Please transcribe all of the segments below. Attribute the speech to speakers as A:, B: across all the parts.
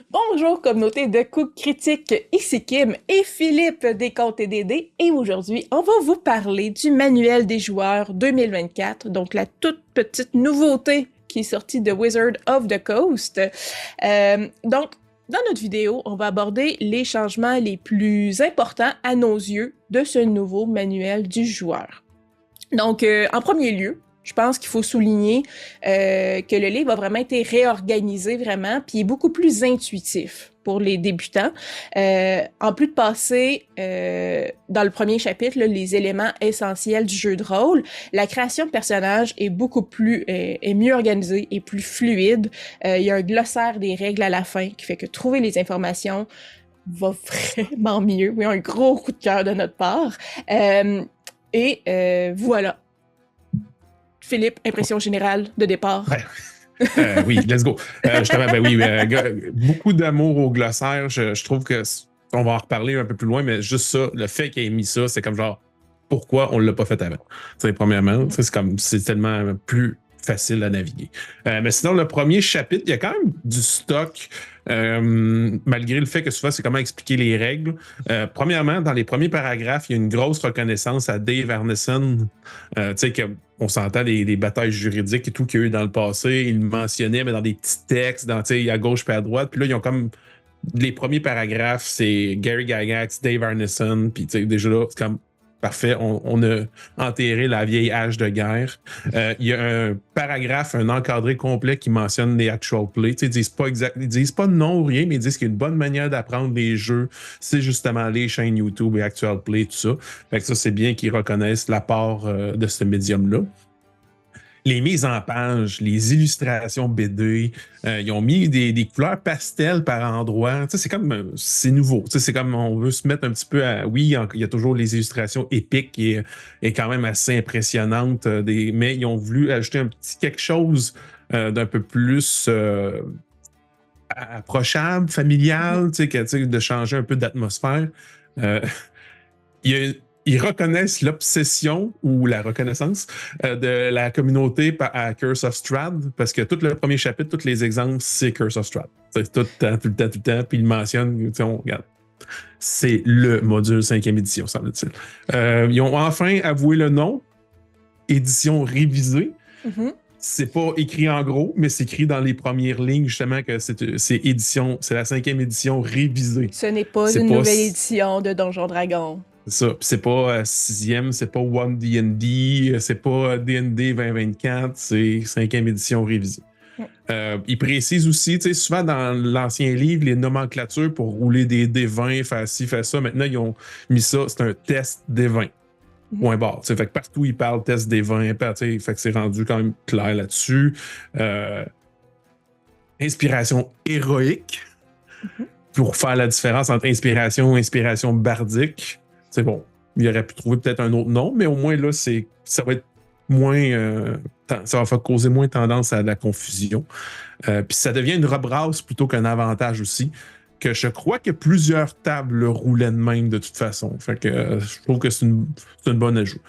A: Bonjour communauté de coups critiques, ici Kim et Philippe des Comptes et des dés et aujourd'hui on va vous parler du manuel des joueurs 2024, donc la toute petite nouveauté qui est sortie de Wizard of the Coast. Donc dans notre vidéo, on va aborder les changements les plus importants à nos yeux de ce nouveau manuel du joueur. Donc en premier lieu, je pense qu'il faut souligner que le livre a vraiment été réorganisé vraiment, puis il est beaucoup plus intuitif pour les débutants. En plus de passer dans le premier chapitre là, les éléments essentiels du jeu de rôle, la création de personnages est beaucoup plus est mieux organisée et plus fluide. Il y a un glossaire des règles à la fin qui fait que trouver les informations va vraiment mieux. Oui, un gros coup de cœur de notre part. Voilà. Philippe, impression générale de départ.
B: Ouais. Oui, let's go. Justement, ben oui, beaucoup d'amour au glossaire. Je trouve que on va en reparler un peu plus loin, mais juste ça, le fait qu'il ait mis ça, c'est comme genre pourquoi on l'a pas fait avant. T'sais, premièrement, c'est tellement plus facile à naviguer. Mais sinon, le premier chapitre, il y a quand même du stock, malgré le fait que souvent, c'est comment expliquer les règles. Premièrement, dans les premiers paragraphes, il y a une grosse reconnaissance à Dave Arneson. Tu sais, on s'entend des batailles juridiques et tout qu'il y a eu dans le passé. Il le mentionnait, mais dans des petits textes, à gauche et à droite. Puis là, ils ont comme les premiers paragraphes, c'est Gary Gygax, Dave Arneson. Puis déjà là, c'est comme parfait, on a enterré la vieille hache de guerre. Il y a un paragraphe, un encadré complet qui mentionne les actual plays. Ils disent pas non ou rien, mais ils disent qu'il y a une bonne manière d'apprendre les jeux, c'est justement les chaînes YouTube et actual play, tout ça. Fait que ça, c'est bien qu'ils reconnaissent l'apport de ce médium-là. Les mises en page, les illustrations BD, ils ont mis des couleurs pastel par endroit. C'est comme, c'est nouveau. C'est comme on veut se mettre un petit peu à. Oui, il y a toujours les illustrations épiques et quand même assez impressionnantes, mais ils ont voulu ajouter un petit quelque chose d'un peu plus approchable, familial, de changer un peu d'atmosphère. Euh, il y a ils reconnaissent l'obsession ou la reconnaissance de la communauté à Curse of Strahd, parce que tout le premier chapitre, tous les exemples, c'est Curse of Strahd. C'est tout le temps, tout le temps, tout le temps, puis ils mentionnent, on regarde. C'est le module 5e édition, semble-t-il. Ils ont enfin avoué le nom, édition révisée.
A: Mm-hmm.
B: C'est pas écrit en gros, mais c'est écrit dans les premières lignes, justement, que c'est édition, c'est la 5e édition révisée.
A: Ce n'est pas une nouvelle édition de Donjon Dragon.
B: C'est ça. C'est pas 6e, c'est pas One D&D, c'est pas D&D 2024, c'est 5e édition révisée. Il précise aussi, tu sais, souvent dans l'ancien livre, les nomenclatures pour rouler des D20, faire ci, faire ça. Maintenant, ils ont mis ça, c'est un test D20. Point barre. Fait que partout, ils parlent test D20, fait que c'est rendu quand même clair là-dessus. Inspiration héroïque, pour faire la différence entre inspiration et inspiration bardique. C'est bon. Il aurait pu trouver peut-être un autre nom, mais au moins là, ça va être moins. Ça va causer moins tendance à la confusion. Puis ça devient une rebrasse plutôt qu'un avantage aussi, que je crois que plusieurs tables roulaient de même de toute façon. Fait que je trouve que c'est une bonne ajout.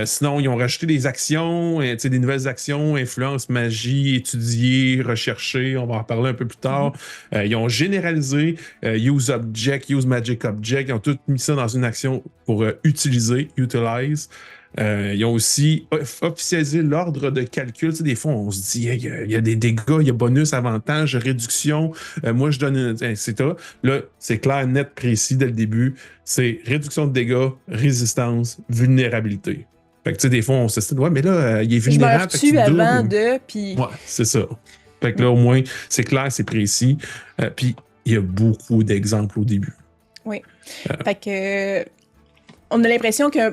B: Sinon, ils ont rajouté des actions, des nouvelles actions, influence, magie, étudier, rechercher. On va en parler un peu plus tard. Ils ont généralisé use object, use magic object. Ils ont tout mis ça dans une action pour utiliser, utilize. Ils ont aussi officialisé l'ordre de calcul. Des fois, on se dit, il y a des dégâts, il y a bonus, avantage, réduction. Moi, je donne, etc. Là, c'est clair, net, précis dès le début. C'est réduction de dégâts, résistance, vulnérabilité. Fait que, des fois, on se dit, ouais, mais là, il est vulnérable.
A: Je meurs-tu avant de, puis...
B: Ouais, c'est ça. Fait que là, au moins, c'est clair, c'est précis. Puis, il y a beaucoup d'exemples au début.
A: Oui. Fait que... On a l'impression qu'il y a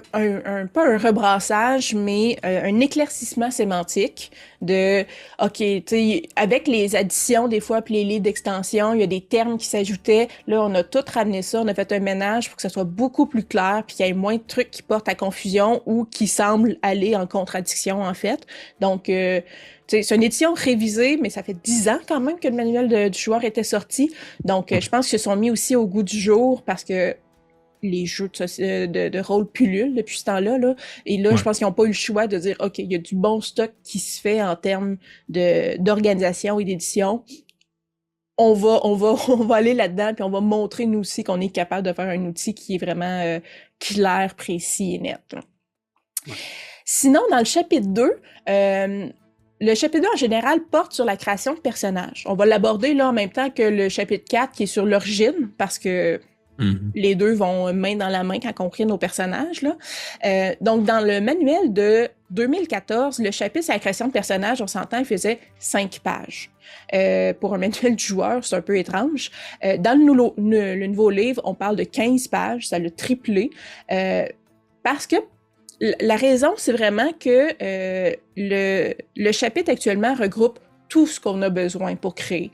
A: pas un rebrassage, mais un éclaircissement sémantique de, OK, tu sais, avec les additions des fois, puis les livres d'extension, il y a des termes qui s'ajoutaient. Là, on a tout ramené ça, on a fait un ménage pour que ça soit beaucoup plus clair, puis qu'il y ait moins de trucs qui portent à confusion ou qui semblent aller en contradiction, en fait. Donc, c'est une édition révisée, mais ça fait 10 ans quand même que le manuel du joueur était sorti. Donc, je pense qu'ils se sont mis aussi au goût du jour parce que les jeux de rôle pullulent depuis ce temps-là. Là. Et là, je pense qu'ils n'ont pas eu le choix de dire, OK, il y a du bon stock qui se fait en termes d'organisation et d'édition. on va aller là-dedans, puis on va montrer nous aussi qu'on est capable de faire un outil qui est vraiment clair, précis et net.
B: Ouais.
A: Sinon, dans le chapitre 2 en général porte sur la création de personnages. On va l'aborder là en même temps que le chapitre 4 qui est sur l'origine, parce que les deux vont main dans la main quand on crée nos personnages, là. Donc, dans le manuel de 2014, le chapitre sur la création de personnages, on s'entend, il faisait 5 pages. Pour un manuel du joueur, c'est un peu étrange. Dans le nouveau livre, on parle de 15 pages, ça l'a triplé. Parce que la raison, c'est vraiment que le chapitre actuellement regroupe tout ce qu'on a besoin pour créer.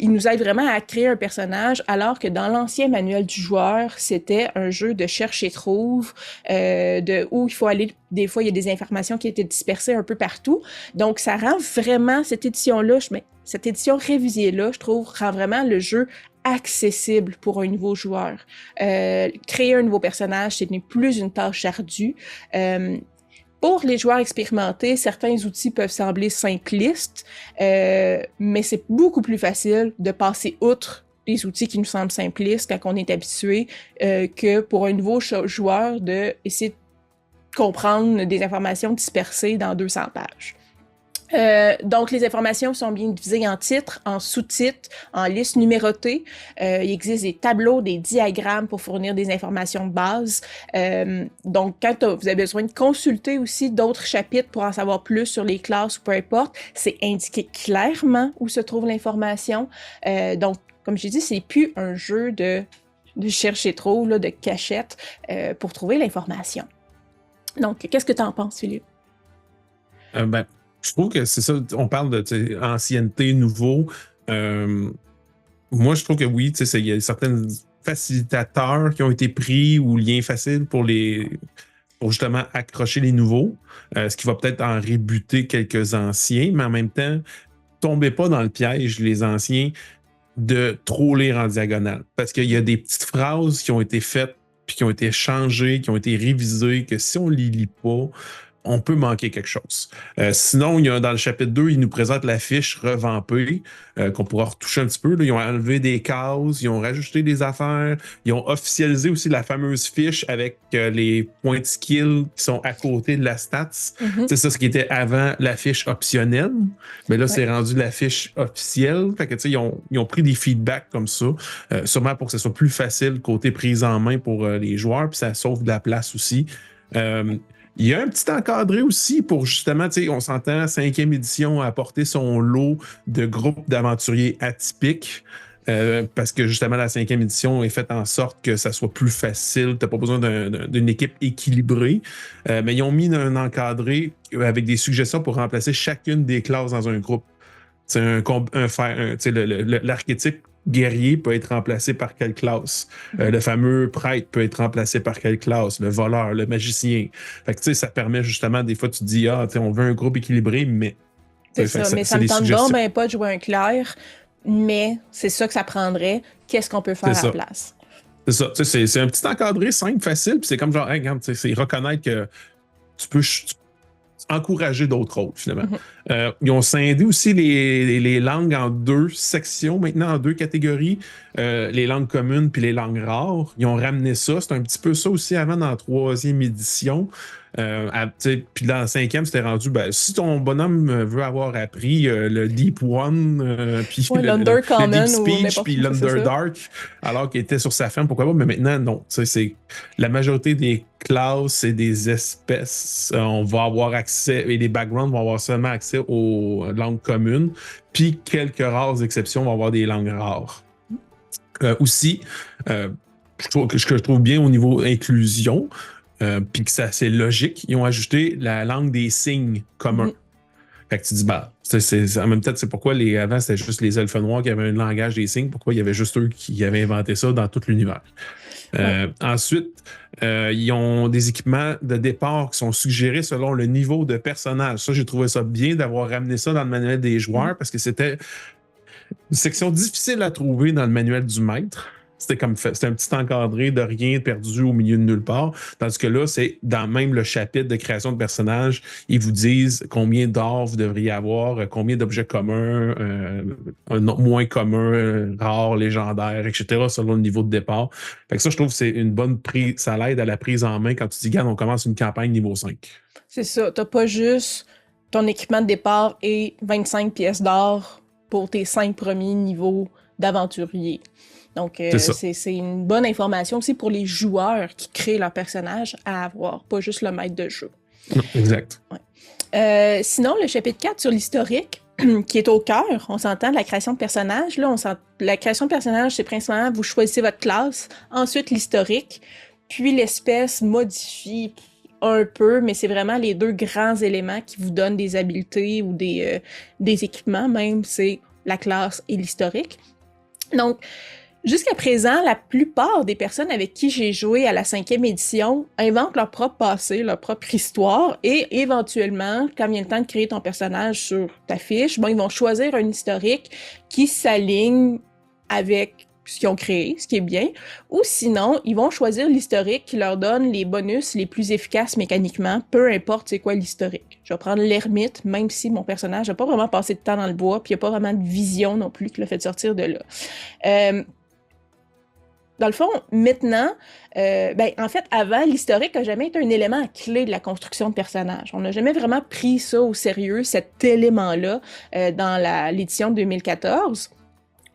A: Il nous aide vraiment à créer un personnage, alors que dans l'ancien manuel du joueur, c'était un jeu de cherche et trouve, où il faut aller, des fois, il y a des informations qui étaient dispersées un peu partout. Donc, ça rend vraiment cette édition-là, cette édition révisée-là, je trouve, rend vraiment le jeu accessible pour un nouveau joueur. Créer un nouveau personnage, ce n'est plus une tâche ardue. Pour les joueurs expérimentés, certains outils peuvent sembler simplistes, mais c'est beaucoup plus facile de passer outre les outils qui nous semblent simplistes quand on est habitué que pour un nouveau joueur de essayer de comprendre des informations dispersées dans 200 pages. Donc, les informations sont bien divisées en titres, en sous-titres, en listes numérotées. Il existe des tableaux, des diagrammes pour fournir des informations de base. Donc, quand vous avez besoin de consulter aussi d'autres chapitres pour en savoir plus sur les classes ou peu importe, c'est indiqué clairement où se trouve l'information. Donc, comme j'ai dit, c'est plus un jeu de chercher-trouve, là, de cachette pour trouver l'information. Donc, qu'est-ce que tu en penses, Philippe?
B: Je trouve que c'est ça, on parle de ancienneté, nouveau. Moi, je trouve que oui, il y a certains facilitateurs qui ont été pris ou liens faciles pour justement accrocher les nouveaux, ce qui va peut-être en rebuter quelques anciens, mais en même temps, tombez pas dans le piège, les anciens, de trop lire en diagonale. Parce qu'il y a des petites phrases qui ont été faites, puis qui ont été changées, qui ont été révisées, que si on ne les lit pas, on peut manquer quelque chose. Sinon, dans le chapitre 2, il nous présente la fiche revampée, qu'on pourra retoucher un petit peu. Là. Ils ont enlevé des cases, ils ont rajouté des affaires, ils ont officialisé aussi la fameuse fiche avec les points de skill qui sont à côté de la stats. C'est ça, ce qui était avant la fiche optionnelle. Mais là, c'est rendu la fiche officielle. Fait que, ils ont pris des feedbacks comme ça, sûrement pour que ce soit plus facile côté prise en main pour les joueurs, puis ça sauve de la place aussi. Il y a un petit encadré aussi pour justement, on s'entend, 5e édition a apporté son lot de groupes d'aventuriers atypiques. Parce que justement, la 5e édition est faite en sorte que ça soit plus facile. Tu n'as pas besoin d'une équipe équilibrée. Mais ils ont mis un encadré avec des suggestions pour remplacer chacune des classes dans un groupe. C'est l'archétype guerrier peut être remplacé par quelle classe? Le fameux prêtre peut être remplacé par quelle classe? Le voleur, le magicien. Fait que, ça permet justement, des fois, tu te dis, on veut un groupe équilibré, mais...
A: C'est ça, mais ça me tente donc pas de jouer un clerc, mais c'est ça que ça prendrait. Qu'est-ce qu'on peut faire à la place?
B: C'est ça. C'est un petit encadré simple, facile, puis c'est comme genre, hey, regarde, c'est reconnaître que tu peux encourager d'autres rôles, finalement. Ils ont scindé aussi les langues en 2 sections, maintenant en 2 catégories, les langues communes puis les langues rares. Ils ont ramené ça. C'est un petit peu ça aussi avant dans la 3e édition. Puis dans la 5e, c'était rendu, si ton bonhomme veut avoir appris le Deep One, puis le Deep Speech, puis l'Underdark, alors qu'il était sur sa ferme, pourquoi pas? Mais maintenant, non. C'est la majorité des classes et des espèces, on va avoir accès, et les backgrounds vont avoir seulement accès aux langues communes, puis quelques rares exceptions vont avoir des langues rares. Aussi, ce que je trouve bien au niveau inclusion, puis que c'est logique, ils ont ajouté la langue des signes communs. Fait que tu dis, en même temps, c'est pourquoi avant, c'était juste les elfes noirs qui avaient un langage des signes, pourquoi il y avait juste eux qui avaient inventé ça dans tout l'univers. Ensuite, ils ont des équipements de départ qui sont suggérés selon le niveau de personnage. Ça, j'ai trouvé ça bien d'avoir ramené ça dans le manuel des joueurs parce que c'était une section difficile à trouver dans le manuel du maître. c'était un petit encadré de rien perdu au milieu de nulle part. Tandis que là, c'est dans même le chapitre de création de personnages, ils vous disent combien d'or vous devriez avoir, combien d'objets communs, un moins commun, rare, légendaire, etc., selon le niveau de départ. Fait que ça, je trouve que c'est une bonne prise, ça l'aide à la prise en main quand tu dis, regarde, on commence une campagne niveau 5.
A: C'est ça, t'as pas juste ton équipement de départ et 25 pièces d'or pour tes 5 premiers niveaux d'aventurier. Donc, c'est une bonne information aussi pour les joueurs qui créent leur personnage à avoir, pas juste le maître de jeu.
B: Exact.
A: Ouais. Sinon, le chapitre 4 sur l'historique, qui est au cœur, on s'entend de la création de personnages. Là, la création de personnages, c'est principalement vous choisissez votre classe, ensuite l'historique, puis l'espèce modifie un peu, mais c'est vraiment les deux grands éléments qui vous donnent des habiletés ou des équipements, même, c'est la classe et l'historique. Donc, jusqu'à présent, la plupart des personnes avec qui j'ai joué à la 5e édition inventent leur propre passé, leur propre histoire, et éventuellement, quand vient le temps de créer ton personnage sur ta fiche, ils vont choisir un historique qui s'aligne avec ce qu'ils ont créé, ce qui est bien, ou sinon, ils vont choisir l'historique qui leur donne les bonus les plus efficaces mécaniquement, peu importe c'est quoi l'historique. Je vais prendre l'ermite, même si mon personnage n'a pas vraiment passé de temps dans le bois, puis il n'y a pas vraiment de vision non plus qui l'a fait sortir de là. Dans le fond, maintenant, en fait, avant, l'historique n'a jamais été un élément clé de la construction de personnages. On n'a jamais vraiment pris ça au sérieux, cet élément-là, dans l'édition 2014.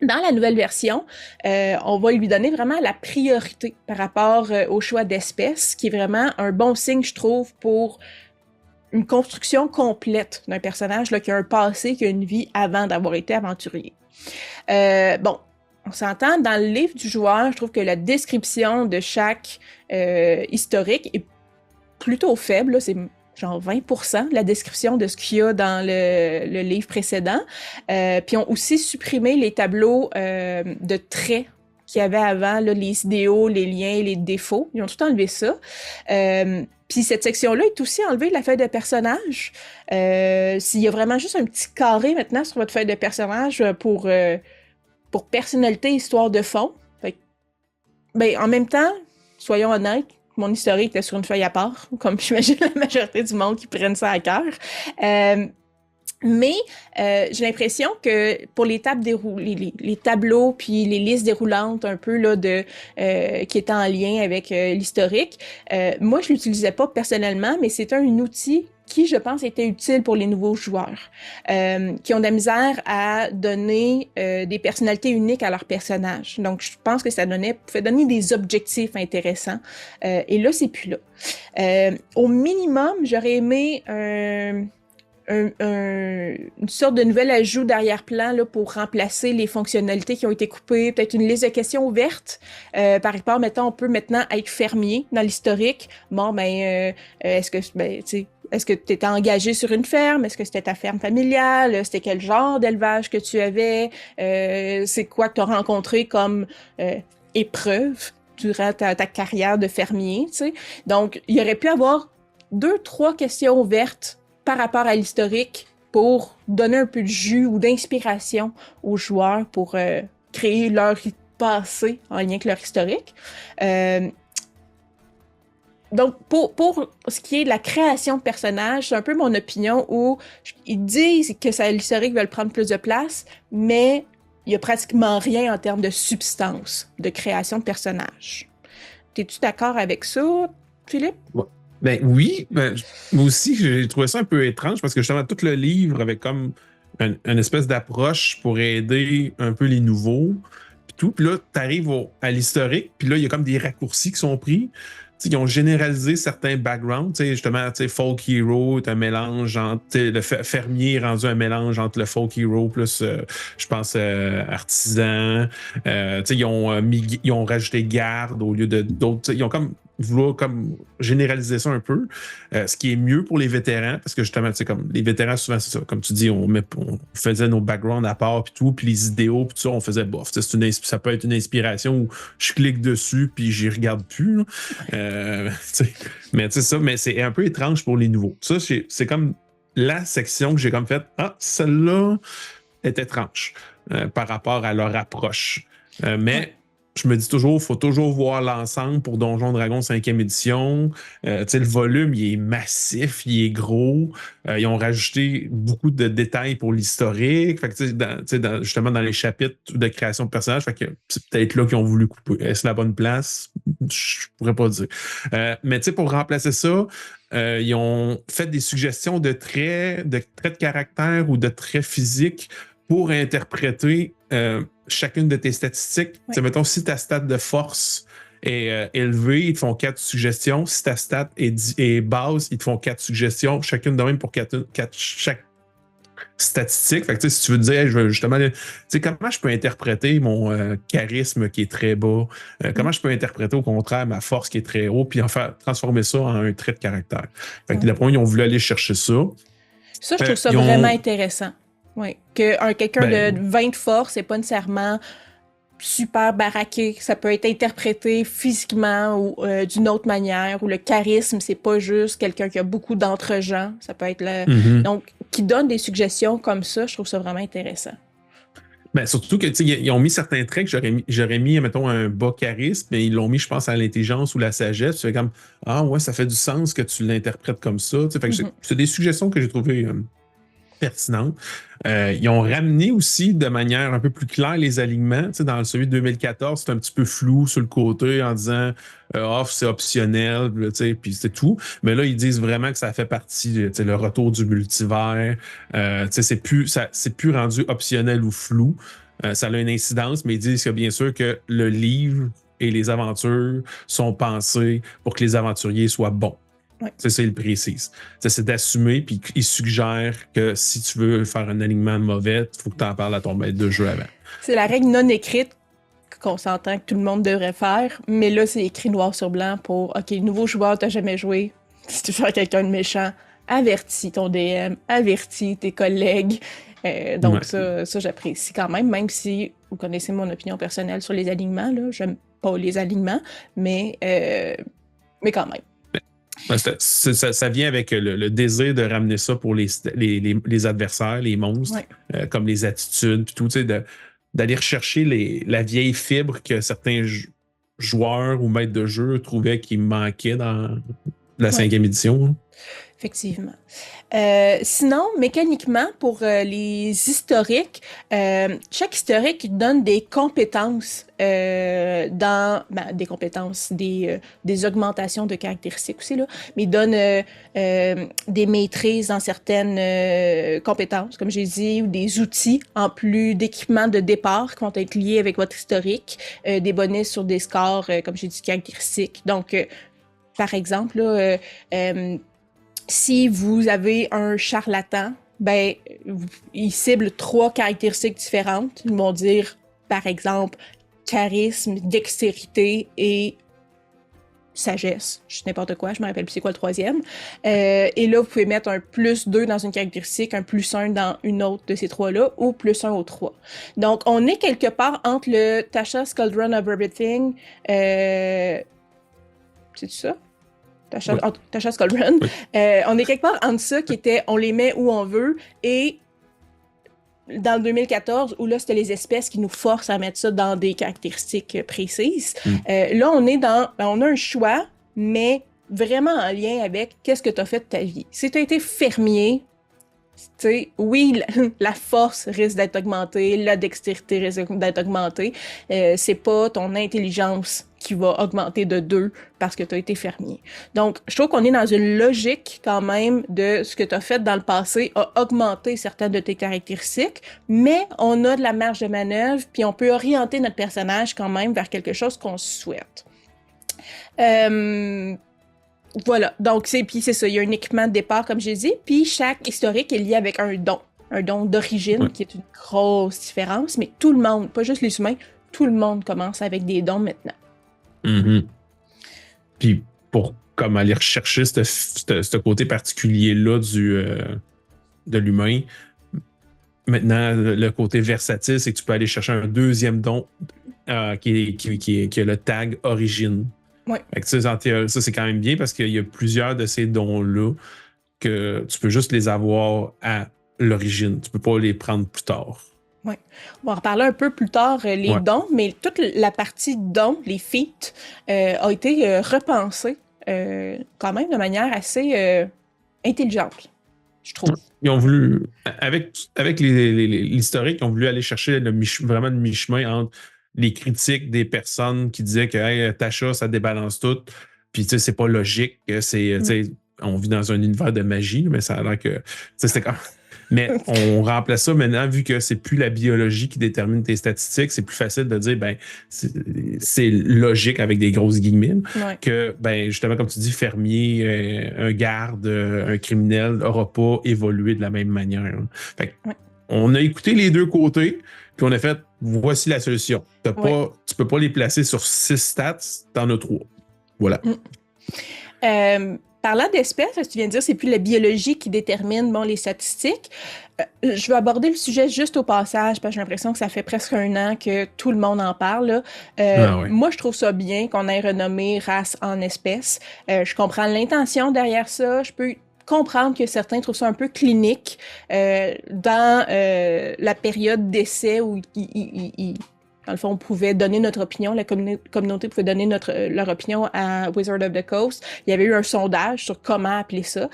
A: Dans la nouvelle version, on va lui donner vraiment la priorité par rapport au choix d'espèces, qui est vraiment un bon signe, je trouve, pour une construction complète d'un personnage là, qui a un passé, qui a une vie avant d'avoir été aventurier. On s'entend, dans le livre du joueur, je trouve que la description de chaque historique est plutôt faible. Là, c'est genre 20% de la description de ce qu'il y a dans le livre précédent. Puis ils ont aussi supprimé les tableaux de traits qu'il y avait avant, là, les idéaux, les liens, les défauts. Ils ont tout enlevé ça. Puis cette section-là est aussi enlevée de la feuille de personnage. S'il y a vraiment juste un petit carré maintenant sur votre feuille de personnage pour personnalité, histoire de fond. Fait que, en même temps, soyons honnêtes, mon historique était sur une feuille à part, comme j'imagine la majorité du monde qui prennent ça à cœur. Mais j'ai l'impression que pour les tables les tableaux puis les listes déroulantes un peu là qui étaient en lien avec l'historique, moi je l'utilisais pas personnellement, mais c'est un outil qui, je pense, était utile pour les nouveaux joueurs, qui ont de la misère à donner des personnalités uniques à leurs personnages. Donc, je pense que ça pouvait donner des objectifs intéressants. Et là, c'est plus là. Au minimum, j'aurais aimé une sorte de nouvel ajout d'arrière-plan là, pour remplacer les fonctionnalités qui ont été coupées, peut-être une liste de questions ouvertes. Par exemple, mettons, on peut maintenant être fermier dans l'historique. Bon, est-ce que, tu sais, est-ce que tu étais engagé sur une ferme? Est-ce que c'était ta ferme familiale? C'était quel genre d'élevage que tu avais? C'est quoi que tu as rencontré comme épreuve durant ta carrière de fermier? Tu sais? Donc, il y aurait pu avoir 2-3 questions ouvertes par rapport à l'historique pour donner un peu de jus ou d'inspiration aux joueurs pour créer leur passé en lien avec leur historique. Donc, pour ce qui est de la création de personnages, c'est un peu mon opinion où ils disent que l'historique veut prendre plus de place, mais il y a pratiquement rien en termes de substance de création de personnages. T'es-tu d'accord avec ça, Philippe?
B: Ouais. Oui, moi aussi, j'ai trouvé ça un peu étrange parce que justement, tout le livre avait comme une espèce d'approche pour aider un peu les nouveaux. Puis tout, puis là, t'arrives à l'historique, puis là, il y a comme des raccourcis qui sont pris. Ils ont généralisé certains backgrounds. Justement, folk hero est un mélange entre le fermier rendu un mélange entre le folk hero plus, je pense, artisan. Ils ont rajouté garde au lieu de d'autres. Ils ont vouloir généraliser ça un peu, ce qui est mieux pour les vétérans, parce que justement, comme les vétérans, souvent, c'est ça, comme tu dis, on faisait nos backgrounds à part, puis tout, puis les idéaux, puis tout ça, on faisait bof. Ça peut être une inspiration où je clique dessus, puis j'y regarde plus. Mais c'est un peu étrange pour les nouveaux. Ça, c'est comme la section que j'ai comme fait, celle-là est étrange par rapport à leur approche. Mais je me dis toujours, il faut toujours voir l'ensemble pour Donjon Dragon 5e édition. Le volume, il est massif, il est gros. Ils ont rajouté beaucoup de détails pour l'historique. Fait que, justement, dans les chapitres de création de personnages, fait que c'est peut-être là qu'ils ont voulu couper. Est-ce la bonne place? Je pourrais pas dire. Mais pour remplacer ça, ils ont fait des suggestions de traits de caractère ou de traits physiques pour interpréter chacune de tes statistiques.
A: Ouais.
B: Mettons, si ta stat de force est élevée, ils te font 4 suggestions. Si ta stat est basse, ils te font 4 suggestions, chacune de même pour chaque statistique. Fait que si tu veux te dire, hey, je veux justement, comment je peux interpréter mon charisme qui est très bas, comment je peux interpréter au contraire ma force qui est très haut, puis transformer ça en un trait de caractère. Fait que d'après moi, ils ont voulu aller chercher ça.
A: Ça, je trouve ça vraiment intéressant. Oui, que quelqu'un de 20 de force n'est pas nécessairement super baraqué. Ça peut être interprété physiquement ou d'une autre manière. Ou le charisme, c'est pas juste quelqu'un qui a beaucoup d'entre-gens. Ça peut être donc, qui donne des suggestions comme ça, je trouve ça vraiment intéressant.
B: Ben, surtout que ils ont mis certains traits que j'aurais mis, mettons, un bas charisme, mais ils l'ont mis, je pense, à l'intelligence ou la sagesse. Tu fais comme ah ouais, ça fait du sens que tu l'interprètes comme ça. Fait que c'est des suggestions que j'ai trouvées pertinentes. Ils ont ramené aussi de manière un peu plus claire les alignements. Dans celui de 2014, c'est un petit peu flou sur le côté en disant off, c'est optionnel, puis c'est tout. Mais là, ils disent vraiment que ça fait partie, le retour du multivers. C'est plus rendu optionnel ou flou. Ça a une incidence, mais ils disent que bien sûr que le livre et les aventures sont pensés pour que les aventuriers soient bons.
A: Ouais.
B: C'est ça, il précise. C'est d'assumer, puis il suggère que si tu veux faire un alignement mauvais, il faut que tu en parles à ton maître de jeu avant.
A: C'est la règle non écrite qu'on s'entend que tout le monde devrait faire, mais là, c'est écrit noir sur blanc pour OK, nouveau joueur, t'as jamais joué. Si tu fais quelqu'un de méchant, avertis ton DM, avertis tes collègues. Donc, ça, j'apprécie quand même si vous connaissez mon opinion personnelle sur les alignements, là, j'aime pas les alignements, mais quand même.
B: Ça vient avec le désir de ramener ça pour les adversaires, les monstres, comme les attitudes, puis tout, d'aller rechercher la vieille fibre que certains joueurs ou maîtres de jeu trouvaient qu'il manquait dans la 5e édition.
A: Effectivement. Sinon, mécaniquement, pour les historiques, chaque historique donne des compétences des compétences, des augmentations de caractéristiques aussi, là, mais il donne des maîtrises dans certaines compétences, comme j'ai dit, ou des outils en plus d'équipements de départ qui vont être liés avec votre historique, des bonus sur des scores, comme j'ai dit, caractéristiques. Donc, par exemple, là, si vous avez un charlatan, ben, ils ciblent 3 caractéristiques différentes. Ils vont dire, par exemple, charisme, dextérité et sagesse. Je sais n'importe quoi, je me rappelle plus c'est quoi le 3e. Et là, vous pouvez mettre un +2 dans une caractéristique, un +1 dans une autre de ces 3-là, ou +1 aux 3. Donc, on est quelque part entre le Tasha's Cauldron of Everything. C'est ça? Tasha's Cauldron. Oui. On est quelque part entre ça qui était on les met où on veut et dans le 2014 où là c'était les espèces qui nous forcent à mettre ça dans des caractéristiques précises. Là on est on a un choix mais vraiment en lien avec qu'est-ce que tu as fait de ta vie. Si tu as été fermier, oui, la force risque d'être augmentée, la dextérité risque d'être augmentée. C'est pas ton intelligence qui va augmenter de 2 parce que tu as été fermier. Donc, je trouve qu'on est dans une logique quand même de ce que tu as fait dans le passé a augmenté certaines de tes caractéristiques, mais on a de la marge de manœuvre puis on peut orienter notre personnage quand même vers quelque chose qu'on souhaite. Voilà, donc c'est ça, il y a un équipement de départ comme j'ai dit, puis chaque historique est lié avec un don d'origine qui est une grosse différence, mais tout le monde, pas juste les humains, tout le monde commence avec des dons maintenant.
B: Puis pour comme aller rechercher ce côté particulier-là de l'humain, maintenant le côté versatile, c'est que tu peux aller chercher un deuxième don qui a le tag origine.
A: Ouais.
B: Fait que, ça, c'est quand même bien parce qu'il y a plusieurs de ces dons-là que tu peux juste les avoir à l'origine. Tu peux pas les prendre plus tard.
A: Ouais. On va en reparler un peu plus tard, les
B: Ouais.
A: dons, mais toute la partie dons, les feats, a été repensée quand même de manière assez intelligente, je trouve.
B: Ils ont voulu, avec l'historique, ils ont voulu aller chercher vraiment le mi-chemin entre les critiques des personnes qui disaient que hey, Tasha, ça débalance tout. Puis, tu sais, c'est pas logique. Tu
A: Mm.
B: sais, on vit dans un univers de magie, mais ça a l'air que. Tu sais, c'était comme. Mais on remplace ça maintenant, vu que c'est plus la biologie qui détermine tes statistiques, c'est plus facile de dire, ben, c'est logique avec des grosses guillemets,
A: Ouais.
B: que, ben, justement, comme tu dis, fermier, un garde, un criminel n'aura pas évolué de la même manière, hein. Fait que,
A: Ouais.
B: on a écouté les deux côtés, puis on a fait, voici la solution.
A: Ouais.
B: Tu peux pas les placer sur 6 stats, t'en as 3. Voilà.
A: Parlant d'espèces, tu viens de dire que c'est plus la biologie qui détermine bon, les statistiques. Je vais aborder le sujet juste au passage parce que j'ai l'impression que ça fait presque un an que tout le monde en parle, là.
B: Ah ouais.
A: Moi, je trouve ça bien qu'on ait renommé race en espèce. Je comprends l'intention derrière ça. Je peux comprendre que certains trouvent ça un peu clinique dans la période d'essai où dans le fond, on pouvait donner notre opinion, la communauté pouvait donner leur opinion à Wizard of the Coast. Il y avait eu un sondage sur comment appeler ça.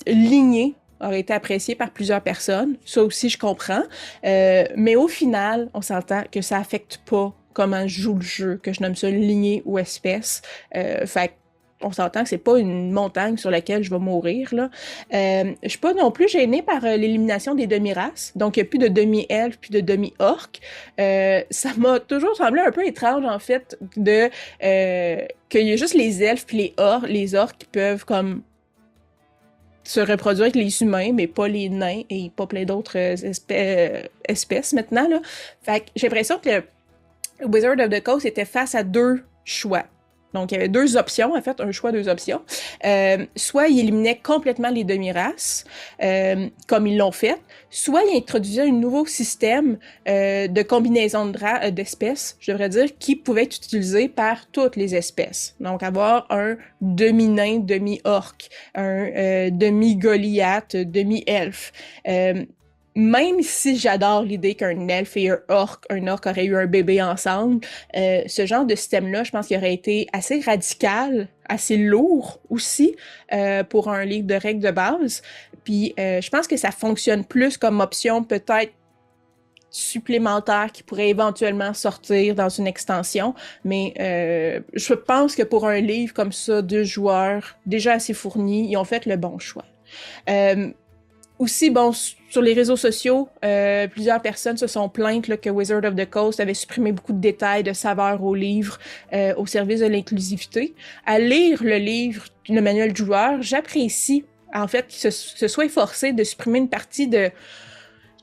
A: Lignée aurait été apprécié par plusieurs personnes. Ça aussi, je comprends. Mais au final, on s'entend que ça affecte pas comment je joue le jeu, que je nomme ça lignée ou espèce. Fait on s'entend que c'est pas une montagne sur laquelle je vais mourir, là. Je suis pas non plus gênée par l'élimination des demi-races. Donc, il n'y a plus de demi-elfe puis de demi-orc. Ça m'a toujours semblé un peu étrange, en fait, qu'il y a juste les elfes puis les orcs qui peuvent, comme, se reproduire avec les humains, mais pas les nains et pas plein d'autres espèces maintenant, là. Fait que j'ai l'impression que le Wizard of the Coast était face à deux choix. Donc, il y avait deux options, en fait, un choix, deux options. Soit il éliminait complètement les demi-races, comme ils l'ont fait, soit il introduisait un nouveau système de combinaison d'espèces, je devrais dire, qui pouvait être utilisé par toutes les espèces. Donc, avoir un demi-nain, demi-orc, un demi-goliath, demi-elfe. Même si j'adore l'idée qu'un elfe et un orc aurait eu un bébé ensemble, ce genre de système-là, je pense qu'il aurait été assez radical, assez lourd aussi pour un livre de règles de base. Puis je pense que ça fonctionne plus comme option peut-être supplémentaire qui pourrait éventuellement sortir dans une extension. Mais je pense que pour un livre comme ça, 2 joueurs déjà assez fournis, ils ont fait le bon choix. Aussi, bon, sur les réseaux sociaux, plusieurs personnes se sont plaintes là, que Wizard of the Coast avait supprimé beaucoup de détails, de saveurs au livre, au service de l'inclusivité. À lire le livre, le manuel du joueur, j'apprécie en fait qu'il se soit efforcé de supprimer une partie de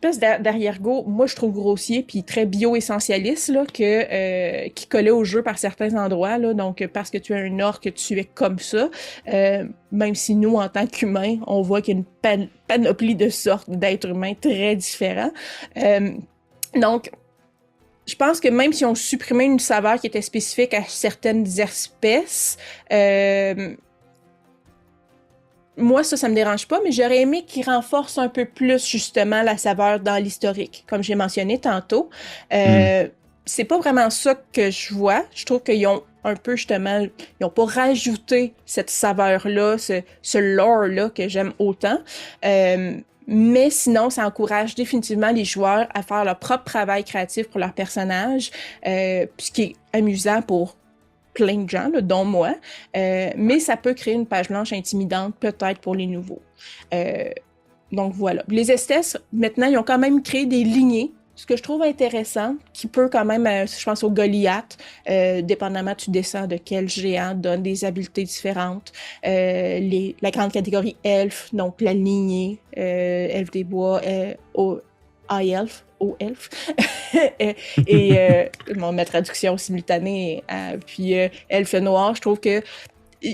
A: espèce d'arrière-goût, moi je trouve grossier puis très bio-essentialiste là, qui collait au jeu par certains endroits. Là, donc parce que tu es un orc, que tu es comme ça. Même si nous, en tant qu'humains, on voit qu'il y a une panoplie de sortes d'êtres humains très différents. Donc, je pense que même si on supprimait une saveur qui était spécifique à certaines espèces, moi, ça me dérange pas, mais j'aurais aimé qu'ils renforcent un peu plus, justement, la saveur dans l'historique, comme j'ai mentionné tantôt. C'est pas vraiment ça que je vois. Je trouve qu'ils ont un peu, justement, ils ont pas rajouté cette saveur-là, ce lore-là que j'aime autant. Mais sinon, ça encourage définitivement les joueurs à faire leur propre travail créatif pour leur personnage, ce qui est amusant pour plein de gens, là, dont moi, mais ça peut créer une page blanche intimidante, peut-être pour les nouveaux. Donc voilà. Les Estes, maintenant, ils ont quand même créé des lignées, ce que je trouve intéressant, qui peut quand même, je pense au Goliath, dépendamment tu descends de quel géant, donne des habiletés différentes. La grande catégorie elfe, donc la lignée, elfe des bois, High Elf, Haut Elf, et ma traduction simultanée, puis Elfe Noir, je trouve que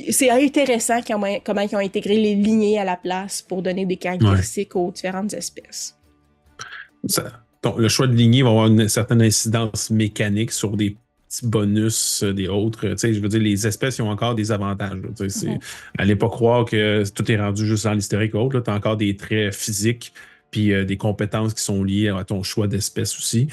A: c'est intéressant comment ils ont intégré les lignées à la place pour donner des caractéristiques aux différentes espèces.
B: Donc, le choix de lignée va avoir une certaine incidence mécanique sur des petits bonus des autres. Tu sais, je veux dire, les espèces ils ont encore des avantages. Allez pas croire que tout est rendu juste dans l'historique ou autre. Tu as encore des traits physiques puis des compétences qui sont liées à ton choix d'espèce aussi.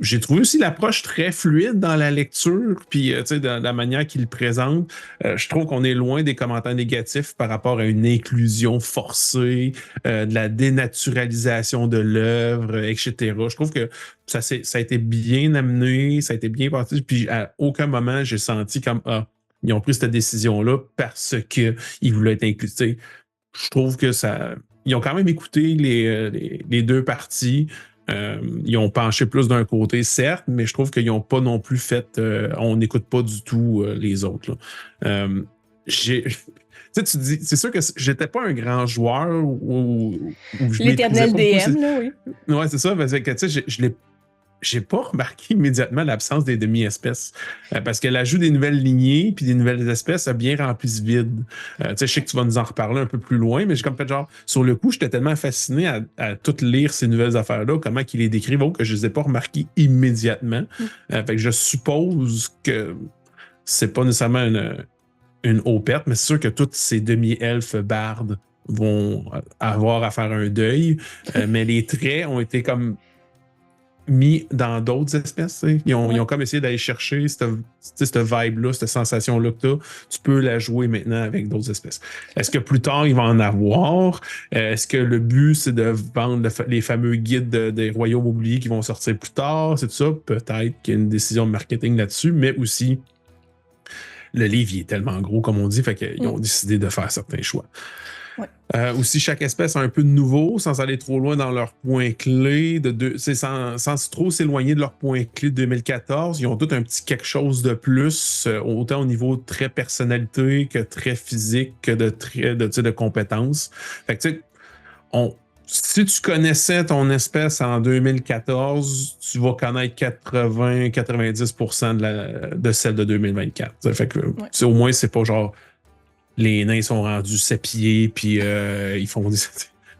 B: J'ai trouvé aussi l'approche très fluide dans la lecture, puis dans la manière qu'il présente. Je trouve qu'on est loin des commentaires négatifs par rapport à une inclusion forcée, de la dénaturalisation de l'œuvre, etc. Je trouve que ça a été bien amené, ça a été bien parti, puis à aucun moment j'ai senti comme ils ont pris cette décision-là parce qu'ils voulaient être inclus. Je trouve que ils ont quand même écouté les deux parties. Ils ont penché plus d'un côté, certes, mais je trouve qu'ils n'ont pas non plus fait. On n'écoute pas du tout les autres. Tu dis, c'est sûr que j'étais pas un grand joueur ou je
A: l'éternel DM, là, oui.
B: Ouais, c'est ça, parce que j'ai pas remarqué immédiatement l'absence des demi-espèces. Parce que l'ajout des nouvelles lignées puis des nouvelles espèces a bien rempli ce vide. Je sais que tu vas nous en reparler un peu plus loin, mais j'ai comme fait genre, sur le coup, j'étais tellement fasciné à tout lire ces nouvelles affaires-là, comment ils les décrivent, que je les ai pas remarquées immédiatement. Fait que je suppose que c'est pas nécessairement une haute perte, mais c'est sûr que toutes ces demi-elfes bardes vont avoir à faire un deuil. Mais les traits ont été comme mis dans d'autres espèces. Ils ont comme essayé d'aller chercher cette vibe-là, cette sensation-là que tu peux la jouer maintenant avec d'autres espèces. Est-ce que plus tard, il va en avoir? Est-ce que le but, c'est de vendre les fameux guides des royaumes oubliés qui vont sortir plus tard? C'est tout ça? Peut-être qu'il y a une décision de marketing là-dessus, mais aussi, le livre, il est tellement gros, comme on dit, fait qu'ils ont décidé de faire certains choix. Ouais. Aussi, chaque espèce a un peu de nouveau, sans aller trop loin dans leurs points clés, sans trop s'éloigner de leurs points clés de 2014. Ils ont tout un petit quelque chose de plus, autant au niveau de très personnalité que très physique, que de compétences. Fait que tu sais, si tu connaissais ton espèce en 2014, tu vas connaître 80-90% de celle de 2024. Ça fait que au moins, c'est pas genre les nains sont rendus 7 pieds, puis ils font des...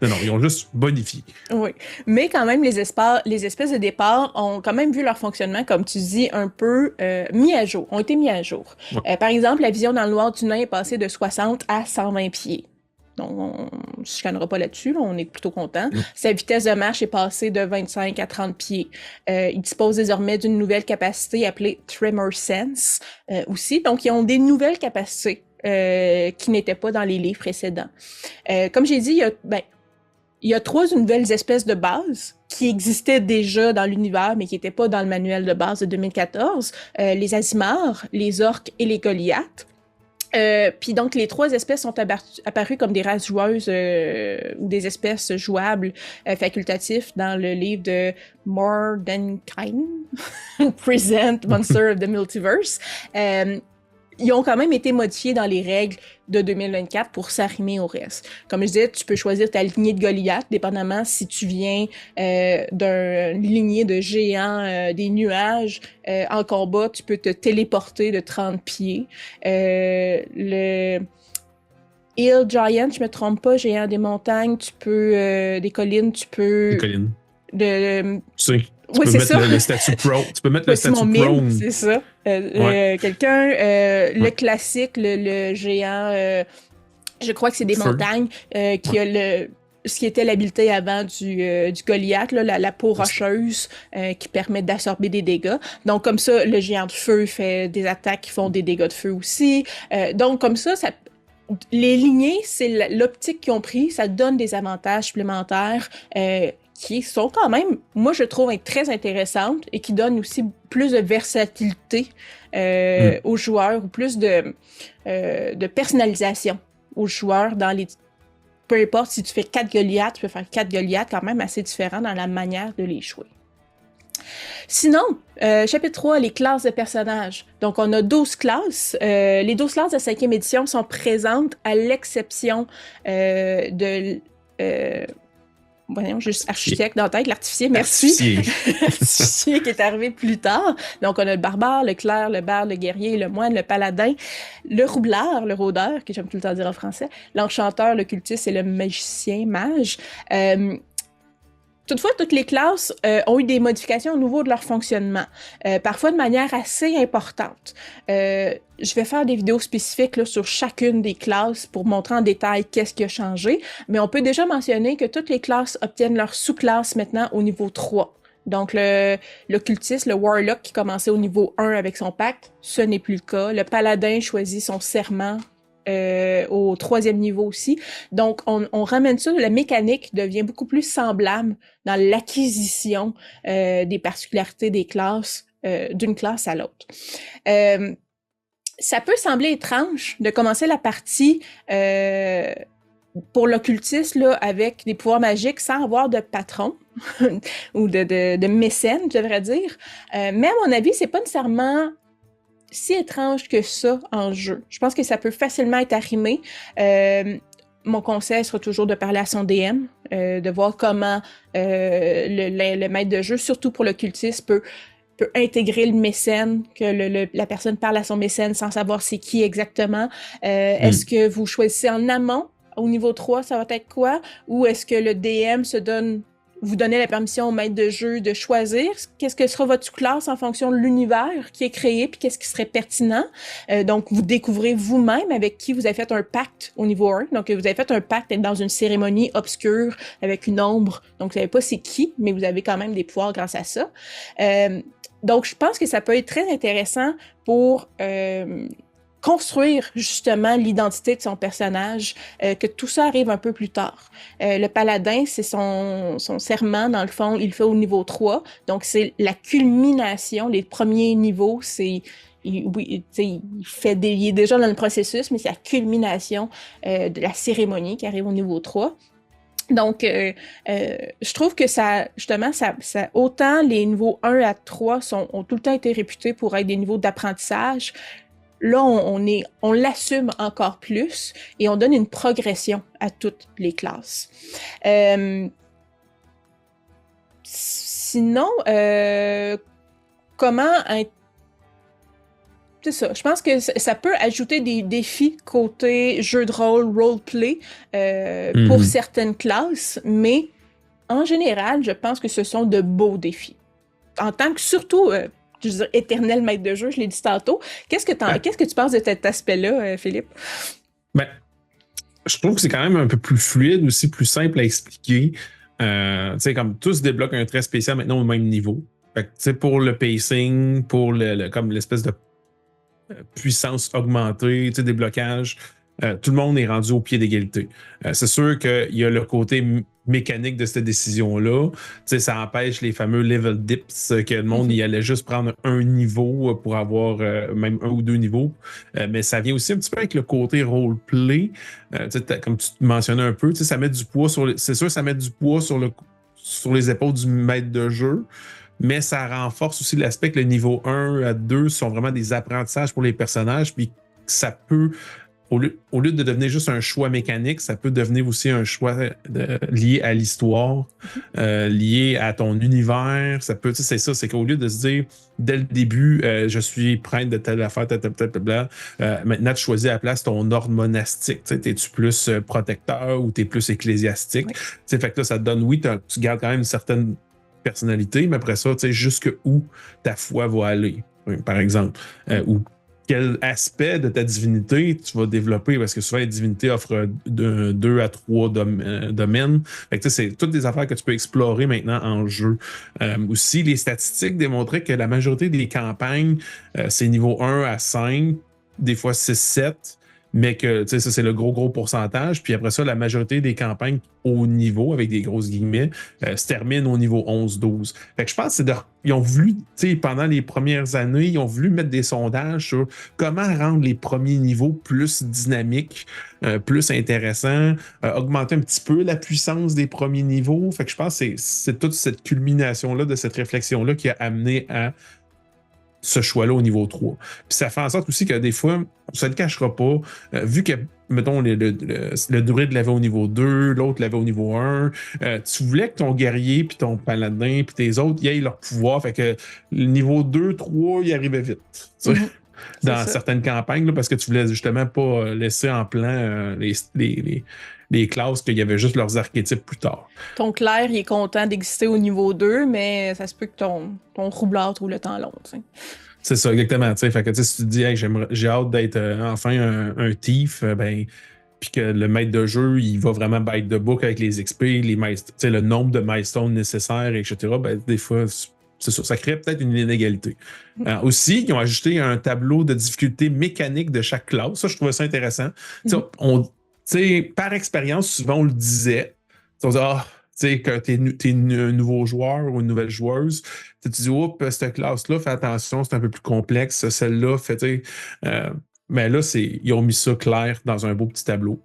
B: Non, ils ont juste bonifié.
A: Oui, mais quand même, les espèces de départ ont quand même vu leur fonctionnement, comme tu dis, un peu mis à jour, ont été mis à jour. Ouais. Par exemple, la vision dans le noir du nain est passée de 60 à 120 pieds. Donc, on ne se chicanera pas là-dessus, là, on est plutôt content. Sa vitesse de marche est passée de 25 à 30 pieds. Il dispose désormais d'une nouvelle capacité appelée Tremor Sense aussi. Donc, ils ont des nouvelles capacités qui n'étaient pas dans les livres précédents. Comme j'ai dit, il y a 3 nouvelles espèces de base qui existaient déjà dans l'univers, mais qui n'étaient pas dans le manuel de base de 2014. Les Azimars, les orques et les Goliaths. Puis donc, les 3 espèces sont apparues comme des races joueuses ou des espèces jouables facultatifs dans le livre de Mordenkainen, Present Monster of the Multiverse. Ils ont quand même été modifiés dans les règles de 2024 pour s'arrimer au reste. Comme je disais, tu peux choisir ta lignée de Goliath, dépendamment si tu viens d'une lignée de géants des nuages. En combat, tu peux te téléporter de 30 pieds. Le Hill Giant, je me trompe pas, géant des montagnes, tu peux... des collines, tu peux...
B: Des collines.
A: Tu peux mettre
B: le statut pro. Tu peux mettre le statut pro.
A: C'est ça. Quelqu'un, le classique, le géant, je crois que c'est des montagnes, qui a ce qui était l'habileté avant du Goliath, là, la peau rocheuse qui permet d'absorber des dégâts. Donc, comme ça, le géant de feu fait des attaques qui font des dégâts de feu aussi. Donc, comme ça les lignées, c'est l'optique qu'ils ont pris, ça donne des avantages supplémentaires qui sont quand même, moi je trouve, très intéressantes et qui donnent aussi plus de versatilité aux joueurs, ou plus de personnalisation aux joueurs dans les... Peu importe si tu fais 4 Goliaths, tu peux faire 4 Goliaths quand même assez différents dans la manière de les jouer. Sinon, chapitre 3, les classes de personnages. Donc, on a 12 classes. Les 12 classes de 5e édition sont présentes à l'exception de... voyons, juste architecte dans la tête, l'artificier, merci. L'artificier qui est arrivé plus tard. Donc, on a le barbare, le clerc, le barde, le guerrier, le moine, le paladin, le roublard, le rôdeur, que j'aime tout le temps dire en français, l'enchanteur, le cultiste et le magicien, mage. Toutefois, toutes les classes ont eu des modifications au niveau de leur fonctionnement, parfois de manière assez importante. Je vais faire des vidéos spécifiques là, sur chacune des classes pour montrer en détail qu'est-ce qui a changé, mais on peut déjà mentionner que toutes les classes obtiennent leur sous-classe maintenant au niveau 3. Donc, l'occultiste, le warlock qui commençait au niveau 1 avec son pacte, ce n'est plus le cas. Le paladin choisit son serment au 3e niveau aussi. Donc, on ramène ça, la mécanique devient beaucoup plus semblable dans l'acquisition des particularités des classes, d'une classe à l'autre. Ça peut sembler étrange de commencer la partie pour l'occultiste là, avec des pouvoirs magiques sans avoir de patron ou de mécène, je devrais dire. Mais à mon avis, c'est pas nécessairement si étrange que ça en jeu. Je pense que ça peut facilement être arrimé. Mon conseil sera toujours de parler à son DM, de voir comment le maître de jeu, surtout pour l'occultiste, peut intégrer le mécène, que la personne parle à son mécène sans savoir c'est qui exactement. Est-ce que vous choisissez en amont, au niveau 3, ça va être quoi? Ou est-ce que le DM vous donnez la permission au maître de jeu de choisir qu'est-ce que sera votre classe en fonction de l'univers qui est créé, puis qu'est-ce qui serait pertinent. Donc, vous découvrez vous-même avec qui vous avez fait un pacte au niveau 1. Donc, vous avez fait un pacte d'être dans une cérémonie obscure avec une ombre. Donc, vous savez pas c'est qui, mais vous avez quand même des pouvoirs grâce à ça. Donc, je pense que ça peut être très intéressant pour construire justement l'identité de son personnage, que tout ça arrive un peu plus tard. Le paladin, c'est son serment, dans le fond, il le fait au niveau 3, donc c'est la culmination, les premiers niveaux, il est déjà dans le processus, mais c'est la culmination de la cérémonie qui arrive au niveau 3. Donc, je trouve que ça, justement, ça autant les niveaux 1 à 3 ont tout le temps été réputés pour être des niveaux d'apprentissage. Là, on l'assume encore plus et on donne une progression à toutes les classes. Sinon, c'est ça. Je pense que ça peut ajouter des défis côté jeu de rôle, roleplay pour certaines classes, mais en général, je pense que ce sont de beaux défis. En tant que, surtout, je veux dire, éternel maître de jeu, je l'ai dit tantôt. Qu'est-ce que tu penses de cet aspect-là, Philippe?
B: Ben, je trouve que c'est quand même un peu plus fluide, aussi plus simple à expliquer. Tu sais, comme tout se débloque un trait spécial maintenant au même niveau. Fait que, tu sais, pour le pacing, pour comme l'espèce de puissance augmentée, tu sais, des blocages, tout le monde est rendu au pied d'égalité. C'est sûr qu'il y a le côté mécanique de cette décision-là. Tu sais, ça empêche les fameux level dips, que le monde y allait juste prendre un niveau pour avoir même un ou deux niveaux. Mais ça vient aussi un petit peu avec le côté roleplay. Comme tu mentionnais un peu, ça met du poids c'est sûr, ça met du poids sur les épaules du maître de jeu. Mais ça renforce aussi l'aspect que le niveau 1 à 2 sont vraiment des apprentissages pour les personnages. Puis ça peut, au lieu de devenir juste un choix mécanique, ça peut devenir aussi un choix lié à l'histoire, lié à ton univers. Ça peut, c'est ça, c'est qu'au lieu de se dire dès le début, je suis prêtre de telle affaire, maintenant tu choisis à la place ton ordre monastique. T'es-tu plus protecteur ou t'es plus ecclésiastique? Ouais. Fait que là, ça te donne, oui, tu gardes quand même une certaine personnalité, mais après ça, tu sais, jusqu'où ta foi va aller, par exemple. Ou quel aspect de ta divinité tu vas développer, parce que souvent, les divinités offrent 2 à 3 domaines. Fait que, c'est toutes des affaires que tu peux explorer maintenant en jeu. Aussi, les statistiques démontraient que la majorité des campagnes, c'est niveau 1 à 5, des fois 6-7, mais que, tu sais, ça, c'est le gros pourcentage. Puis après ça, la majorité des campagnes au niveau, avec des grosses guillemets, se terminent au niveau 11-12. Fait que je pense ils ont voulu, tu sais, pendant les premières années, ils ont voulu mettre des sondages sur comment rendre les premiers niveaux plus dynamiques, plus intéressants, augmenter un petit peu la puissance des premiers niveaux. Fait que je pense que c'est toute cette culmination-là, de cette réflexion-là qui a amené à ce choix-là au niveau 3. Puis ça fait en sorte aussi que des fois, ça ne le cachera pas, vu que, mettons, le druide l'avait au niveau 2, l'autre l'avait au niveau 1, tu voulais que ton guerrier, puis ton paladin, puis tes autres, y aient leur pouvoir, fait que le niveau 2, 3, il arrivait vite.
A: C'est
B: dans
A: ça.
B: certaines campagnes, là, parce que tu voulais justement pas laisser en plan les classes qu'il y avait juste leurs archétypes plus tard.
A: Ton clerc, il est content d'exister au niveau 2, mais ça se peut que ton roublard trouve le temps long, tu sais.
B: C'est ça, exactement. Tu sais. Fait que tu sais, si tu te dis, hey, j'ai hâte d'être enfin un thief, ben, puis que le maître de jeu, il va vraiment bite the book avec les XP, tu sais, le nombre de milestones nécessaires, etc., ben, des fois, c'est ça, ça crée peut-être une inégalité. Aussi, ils ont ajouté un tableau de difficulté mécanique de chaque classe. Ça, je trouvais ça intéressant. Tu sais, par expérience, souvent, on le disait. On disait, ah, tu sais, quand t'es un nouveau joueur ou une nouvelle joueuse, tu te dis, oups, cette classe-là, fais attention, c'est un peu plus complexe. Celle-là, fait, tu sais. Mais là, ils ont mis ça clair dans un beau petit tableau.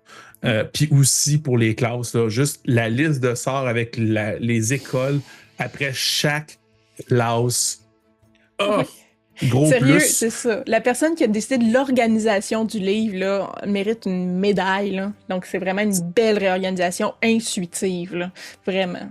B: Puis aussi pour les classes, là, juste la liste de sorts avec les écoles après chaque classe. Oh,
A: Oui.
B: gros
A: Sérieux,
B: plus.
A: c'est ça. La personne qui a décidé de l'organisation du livre, là, mérite une médaille, là. Donc, c'est vraiment une belle réorganisation intuitive, là. Vraiment.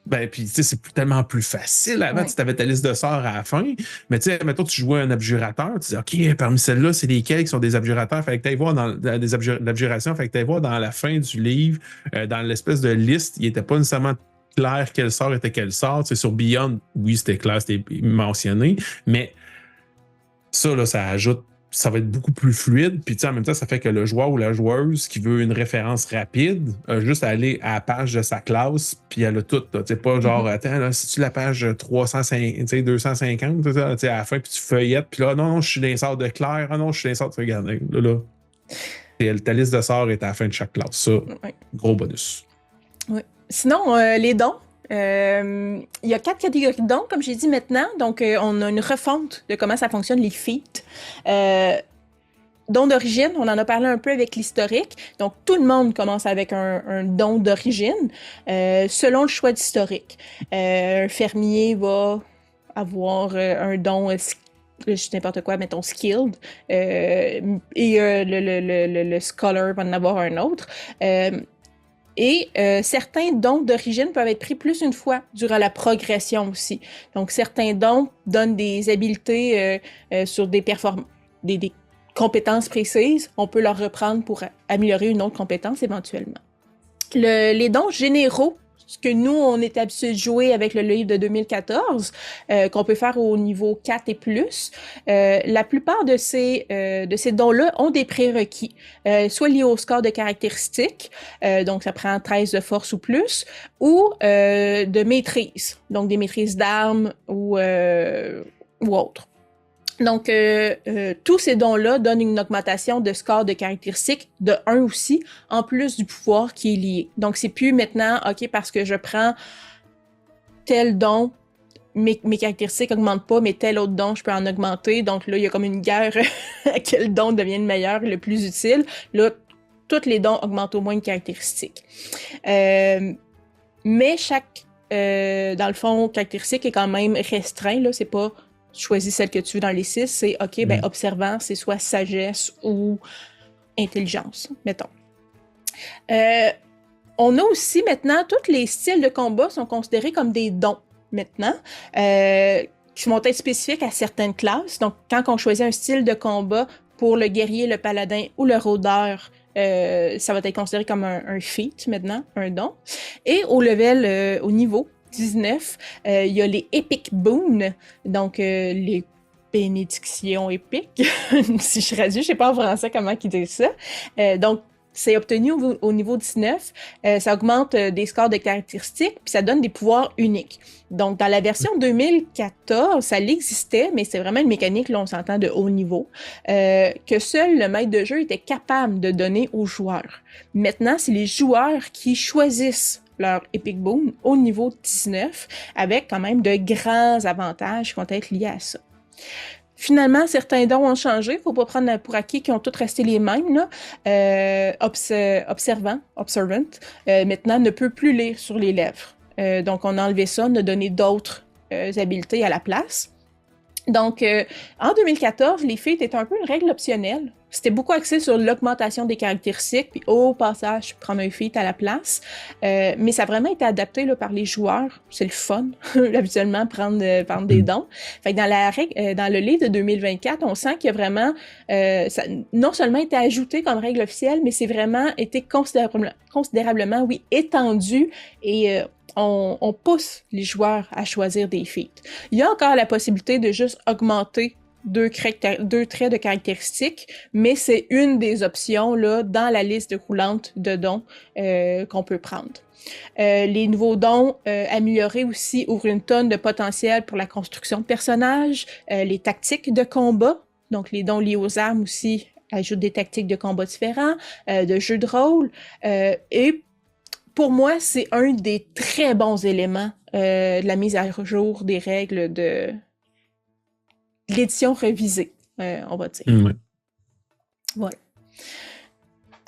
B: Ben, puis, tu sais, c'est tellement plus facile. Avant,
A: Oui.
B: tu avais ta liste de sorts à la fin. Mais, tu sais, mettons, tu jouais un abjurateur. Tu dis, OK, parmi celles-là, c'est lesquels qui sont des abjurateurs. Fait que tu ailles voir dans l'abjuration. Fait que tu ailles voir dans la fin du livre, dans l'espèce de liste, il n'était pas nécessairement clair quel sort était quel sort. Tu sais, sur Beyond, oui, c'était clair, c'était mentionné. Mais ça, là, ça va être beaucoup plus fluide. Puis, tu sais, en même temps, ça fait que le joueur ou la joueuse qui veut une référence rapide a juste à aller à la page de sa classe, puis elle a tout. Tu sais, pas genre, attends, là, si tu la page 350, tu sais, 250, tu sais, à la fin, puis tu feuillettes, puis là, non, je suis dans les sorts de clair, ah non, je suis dans les sorts de regarde, là. Ta liste de sorts est à la fin de chaque classe. Ça,
A: Oui.
B: gros bonus.
A: Oui. Sinon, les dons. Il y a 4 catégories de dons, comme j'ai dit maintenant. Donc, on a une refonte de comment ça fonctionne, les feats. Don d'origine, on en a parlé un peu avec l'historique. Donc, tout le monde commence avec un don d'origine, selon le choix d'historique. Un fermier va avoir un don, je n'importe quoi, mettons skilled, et le scholar va en avoir un autre. Et certains dons d'origine peuvent être pris plus une fois durant la progression aussi. Donc, certains dons donnent des habiletés sur des compétences précises. On peut leur reprendre pour améliorer une autre compétence éventuellement. Les dons généraux, ce que nous, on est habitué de jouer avec le livre de 2014, qu'on peut faire au niveau 4 et plus, la plupart de ces dons-là ont des prérequis, soit liés au score de caractéristiques, donc ça prend 13 de force ou plus, ou de maîtrise, donc des maîtrises d'armes ou autres. Donc, tous ces dons-là donnent une augmentation de score de caractéristiques de 1 aussi, en plus du pouvoir qui est lié. Donc, c'est plus maintenant, OK, parce que je prends tel don, mes caractéristiques augmentent pas, mais tel autre don, je peux en augmenter. Donc là, il y a comme une guerre à quel don devient le meilleur, le plus utile. Là, tous les dons augmentent au moins une caractéristique. Mais chaque, dans le fond, caractéristique est quand même restreint, là, c'est pas choisis celle que tu veux dans les 6, c'est OK, ben observant, c'est soit sagesse ou intelligence, mettons. On a aussi maintenant, tous les styles de combat sont considérés comme des dons maintenant, qui vont être spécifiques à certaines classes. Donc, quand on choisit un style de combat pour le guerrier, le paladin ou le rôdeur, ça va être considéré comme un feat maintenant, un don. Et au level, au niveau 19, il y a les Epic Boons, donc les bénédictions épiques, si je traduis, je sais pas en français comment ils disent ça. Donc, c'est obtenu au niveau 19, ça augmente des scores de caractéristiques, puis ça donne des pouvoirs uniques. Donc, dans la version 2014, ça l'existait, mais c'est vraiment une mécanique, là, on s'entend, de haut niveau, que seul le maître de jeu était capable de donner aux joueurs. Maintenant, c'est les joueurs qui choisissent leur Epic Boon au niveau 19, avec quand même de grands avantages qui vont être liés à ça. Finalement, certains dons ont changé. Il ne faut pas prendre pour acquis qu'ils ont tous resté les mêmes. Là. Observant, maintenant, ne peut plus lire sur les lèvres. Donc, on a enlevé ça, on a donné d'autres habiletés à la place. Donc, en 2014, les feats étaient un peu une règle optionnelle. C'était beaucoup axé sur l'augmentation des caractéristiques, puis au passage, prendre un feat à la place. Mais ça a vraiment été adapté là, par les joueurs. C'est le fun, habituellement, prendre des dons. Fait que dans le livre de 2024, on sent qu'il y a vraiment, ça, non seulement été ajouté comme règle officielle, mais c'est vraiment été considérablement, oui, étendu et on pousse les joueurs à choisir des feats. Il y a encore la possibilité de juste augmenter deux traits de caractéristiques, mais c'est une des options là, dans la liste roulante de dons qu'on peut prendre. Les nouveaux dons améliorés aussi ouvrent une tonne de potentiel pour la construction de personnages, les tactiques de combat, donc les dons liés aux armes aussi ajoutent des tactiques de combat différents, de jeux de rôle, et pour moi, c'est un des très bons éléments de la mise à jour des règles de l'édition revisée, on va dire.
B: Ouais.
A: Voilà.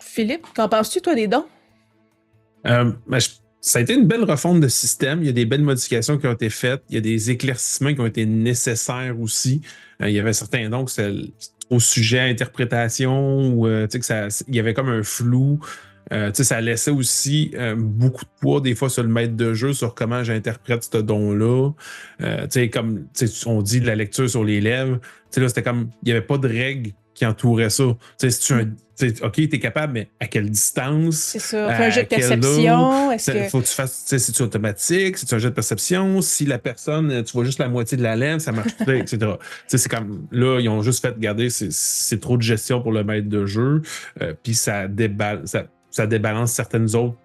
A: Philippe, qu'en penses-tu, toi, des dons?
B: Ça a été une belle refonte de système. Il y a des belles modifications qui ont été faites. Il y a des éclaircissements qui ont été nécessaires aussi. Il y avait certains dons que c'était au sujet à interprétation ou il y avait comme un flou. Ça laissait aussi beaucoup de poids des fois sur le maître de jeu sur comment j'interprète ce don-là. Comme on dit de la lecture sur les lèvres, là, c'était comme il n'y avait pas de règles qui entouraient ça. OK, t'es capable, mais à quelle distance?
A: C'est ça. Un jet de perception.
B: Faut que tu fasses, c'est-tu automatique? C'est-tu un jet de perception? Si la personne, tu vois juste la moitié de la lèvre, ça marche tout, etc. C'est comme, là, ils ont juste fait, regarder, c'est trop de gestion pour le maître de jeu. Puis ça débalance certaines autres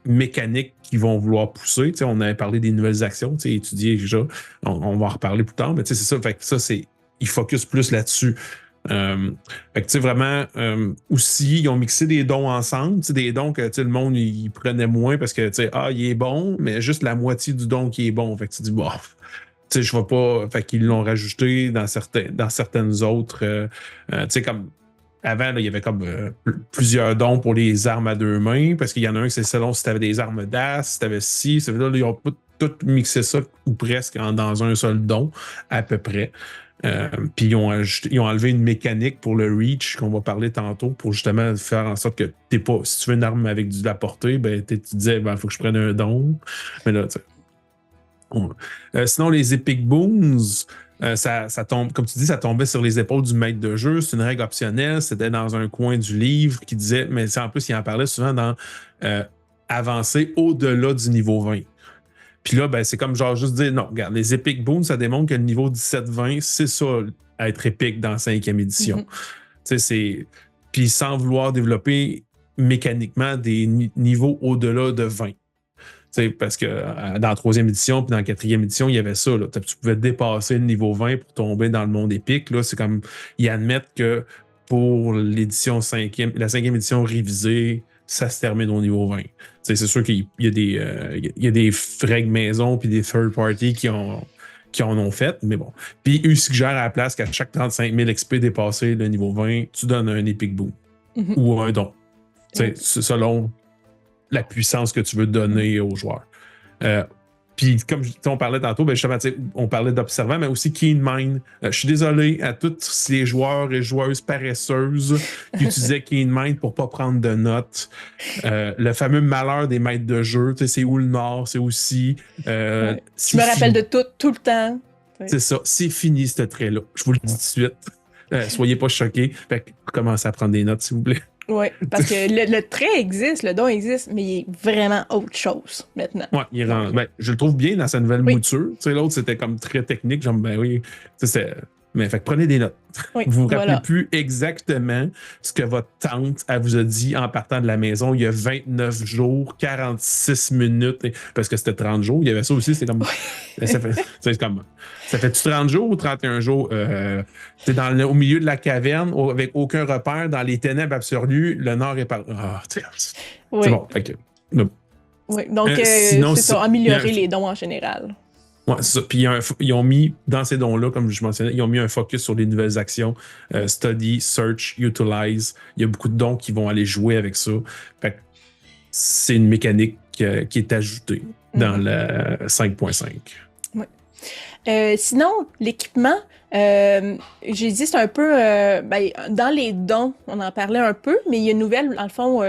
B: mécaniques qui vont vouloir pousser. On avait parlé des nouvelles actions, étudier déjà. On va en reparler plus tard, mais c'est ça. Fait que ça, ils focusent plus là-dessus. Fait que vraiment, aussi, ils ont mixé des dons ensemble. Des dons que le monde il prenait moins parce que il est bon, mais juste la moitié du don qui est bon. Fait que tu dis, bon, je vais pas. Fait qu'ils l'ont rajouté dans certaines autres. Comme. Avant, là, il y avait comme plusieurs dons pour les armes à deux mains, parce qu'il y en a un qui c'est selon si tu avais des armes d'as, si tu avais ci, là, ils ont tout mixé ça, ou presque, dans un seul don, à peu près. Puis ils ont enlevé une mécanique pour le reach, qu'on va parler tantôt, pour justement faire en sorte que t'es pas, si tu veux une arme avec de la portée, ben, tu disais, il faut que je prenne un don. Mais là, sinon, les Epic Boons, ça tombe, comme tu dis, ça tombait sur les épaules du maître de jeu. C'est une règle optionnelle. C'était dans un coin du livre qui disait, mais en plus, il en parlait souvent dans avancer au-delà du niveau 20. Puis là, ben, c'est comme genre juste dire, non, regarde, les Epic Boons, ça démontre que le niveau 17-20, c'est ça, être épique dans 5e édition. Puis sans vouloir développer mécaniquement des niveaux au-delà de 20. Parce que dans la 3e édition puis dans la 4e édition, il y avait ça. Là. Tu pouvais dépasser le niveau 20 pour tomber dans le monde épique. Là. C'est comme, ils admettent que pour l'édition la 5e édition révisée, ça se termine au niveau 20. C'est sûr qu'il y a des règles maison puis des third party qui en ont fait, mais bon. Puis eux suggèrent à la place qu'à chaque 35 000 XP dépassé le niveau 20, tu donnes un Epic Boon ou un don. Selon la puissance que tu veux donner aux joueurs. Puis, comme on parlait tantôt, ben justement, on parlait d'observant, mais aussi keen mind. Je suis désolé à tous ces joueurs et joueuses paresseuses qui utilisaient keen mind pour ne pas prendre de notes. Le fameux malheur des maîtres de jeu, c'est où le Nord, c'est aussi...
A: Je me rappelle de tout le temps.
B: C'est ça, c'est fini ce trait-là. Je vous le dis tout de suite. Soyez pas choqués. Fait que commencez à prendre des notes, s'il vous plaît.
A: Oui, parce que le trait existe, le don existe, mais il est vraiment autre chose maintenant.
B: Oui, je le trouve bien dans sa nouvelle mouture. L'autre, c'était comme très technique. Genre, ben oui, mais fait que prenez des notes.
A: Oui,
B: vous vous rappelez plus exactement ce que votre tante elle vous a dit en partant de la maison il y a 29 jours, 46 minutes, parce que c'était 30 jours. Il y avait ça aussi, c'est comme... Ça fait-tu 30 jours ou 31 jours? C'est au milieu de la caverne, avec aucun repère, dans les ténèbres absolues, le Nord est par...
A: oui.
B: C'est bon. Okay.
A: Oui, donc sinon, c'est ça, améliorer les dons en général.
B: Oui, c'est ça. Puis ils ont mis, dans ces dons-là, comme je mentionnais, ils ont mis un focus sur les nouvelles actions. Study, Search, Utilize. Il y a beaucoup de dons qui vont aller jouer avec ça. Fait que c'est une mécanique qui est ajoutée dans le 5.5.
A: Oui. Sinon, l'équipement, j'ai dit c'est un peu dans les dons, on en parlait un peu, mais il y a une nouvelle, dans le fond,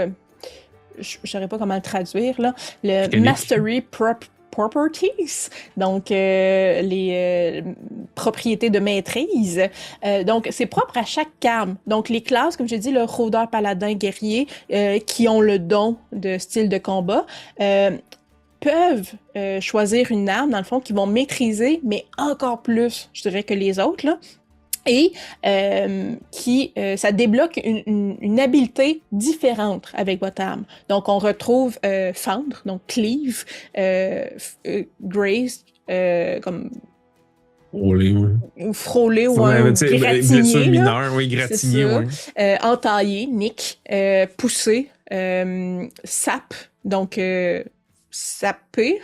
A: je ne saurais pas comment le traduire, là, le
B: Mécanique.
A: Mastery Properties, donc les propriétés de maîtrise. Donc, c'est propre à chaque arme. Donc, les classes, comme j'ai dit, le rôdeur, paladin, guerrier, qui ont le don de style de combat, peuvent choisir une arme, dans le fond, qu'ils vont maîtriser, mais encore plus, je dirais, que les autres, là. Et ça débloque une habileté différente avec votre arme. Donc, on retrouve fendre, donc cleave, graze, comme
B: Frôler,
A: frôler ou
B: blessure
A: gratigner.
B: mineure, oui, gratigner, oui.
A: Entailler, nick, pousser, sap, donc saper,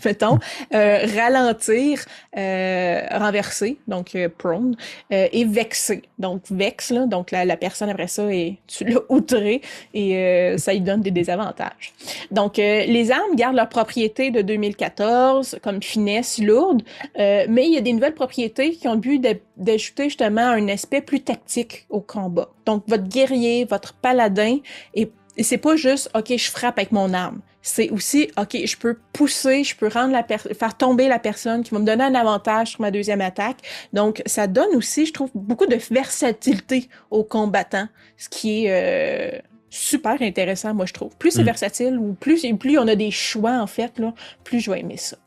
A: mettons, ralentir, renverser, donc prone, et vexer. Donc vex, là, donc la personne après ça, tu l'as outré et ça lui donne des désavantages. Donc les armes gardent leur propriété de 2014 comme finesse lourde, mais il y a des nouvelles propriétés qui ont le but d'ajouter justement un aspect plus tactique au combat. Donc votre guerrier, votre paladin, et c'est pas juste « OK, je frappe avec mon arme ». C'est aussi, OK, je peux pousser, je peux faire tomber la personne qui va me donner un avantage sur ma deuxième attaque. Donc, ça donne aussi, je trouve, beaucoup de versatilité aux combattants, ce qui est super intéressant, moi, je trouve. Plus c'est versatile ou plus on a des choix, en fait, là, plus je vais aimer ça.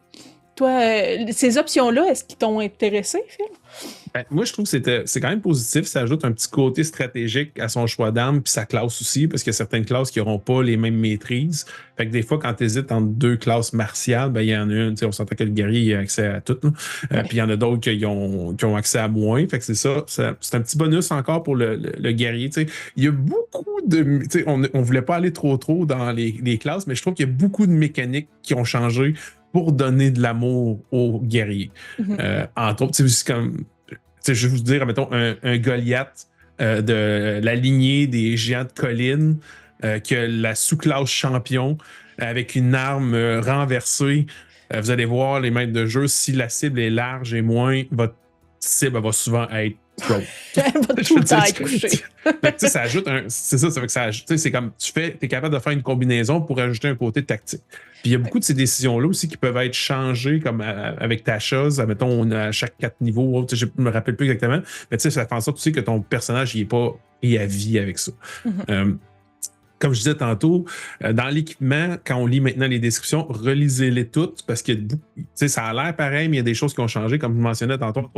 A: Toi, ces options-là, est-ce qu'ils t'ont intéressé, Phil?
B: Ben, moi, je trouve que c'est quand même positif. Ça ajoute un petit côté stratégique à son choix d'armes puis sa classe aussi, parce qu'il y a certaines classes qui n'auront pas les mêmes maîtrises. Fait que des fois, quand tu hésites entre deux classes martiales, ben, il y en a une, on s'entend que le guerrier a accès à tout. Puis il y en a d'autres qui ont accès à moins. Fait que c'est ça. C'est un petit bonus encore pour le guerrier. T'sais. Il y a beaucoup de. On ne voulait pas aller trop dans les classes, mais je trouve qu'il y a beaucoup de mécaniques qui ont changé pour donner de l'amour aux guerriers. Entre autres, c'est comme. Je vais vous dire, mettons, un Goliath de la lignée des géants de collines, que la sous-classe champion, avec une arme renversée. Vous allez voir, les maîtres de jeu, si la cible est large et moins, votre cible va souvent être pro.
A: Elle va tout le temps être couchée.
B: Ça ajoute c'est ça, ça fait que ça ajoute. C'est comme tu es capable de faire une combinaison pour ajouter un côté tactique. Puis il y a beaucoup de ces décisions-là aussi qui peuvent être changées, comme avec ta chose. Mettons, à chaque 4 niveaux, je ne me rappelle plus exactement. Mais tu sais, ça fait en sorte aussi que ton personnage n'est pas pris à vie avec ça. Comme je disais tantôt, dans l'équipement, quand on lit maintenant les descriptions, relisez-les toutes parce que ça a l'air pareil, mais il y a des choses qui ont changé. Comme je mentionnais tantôt,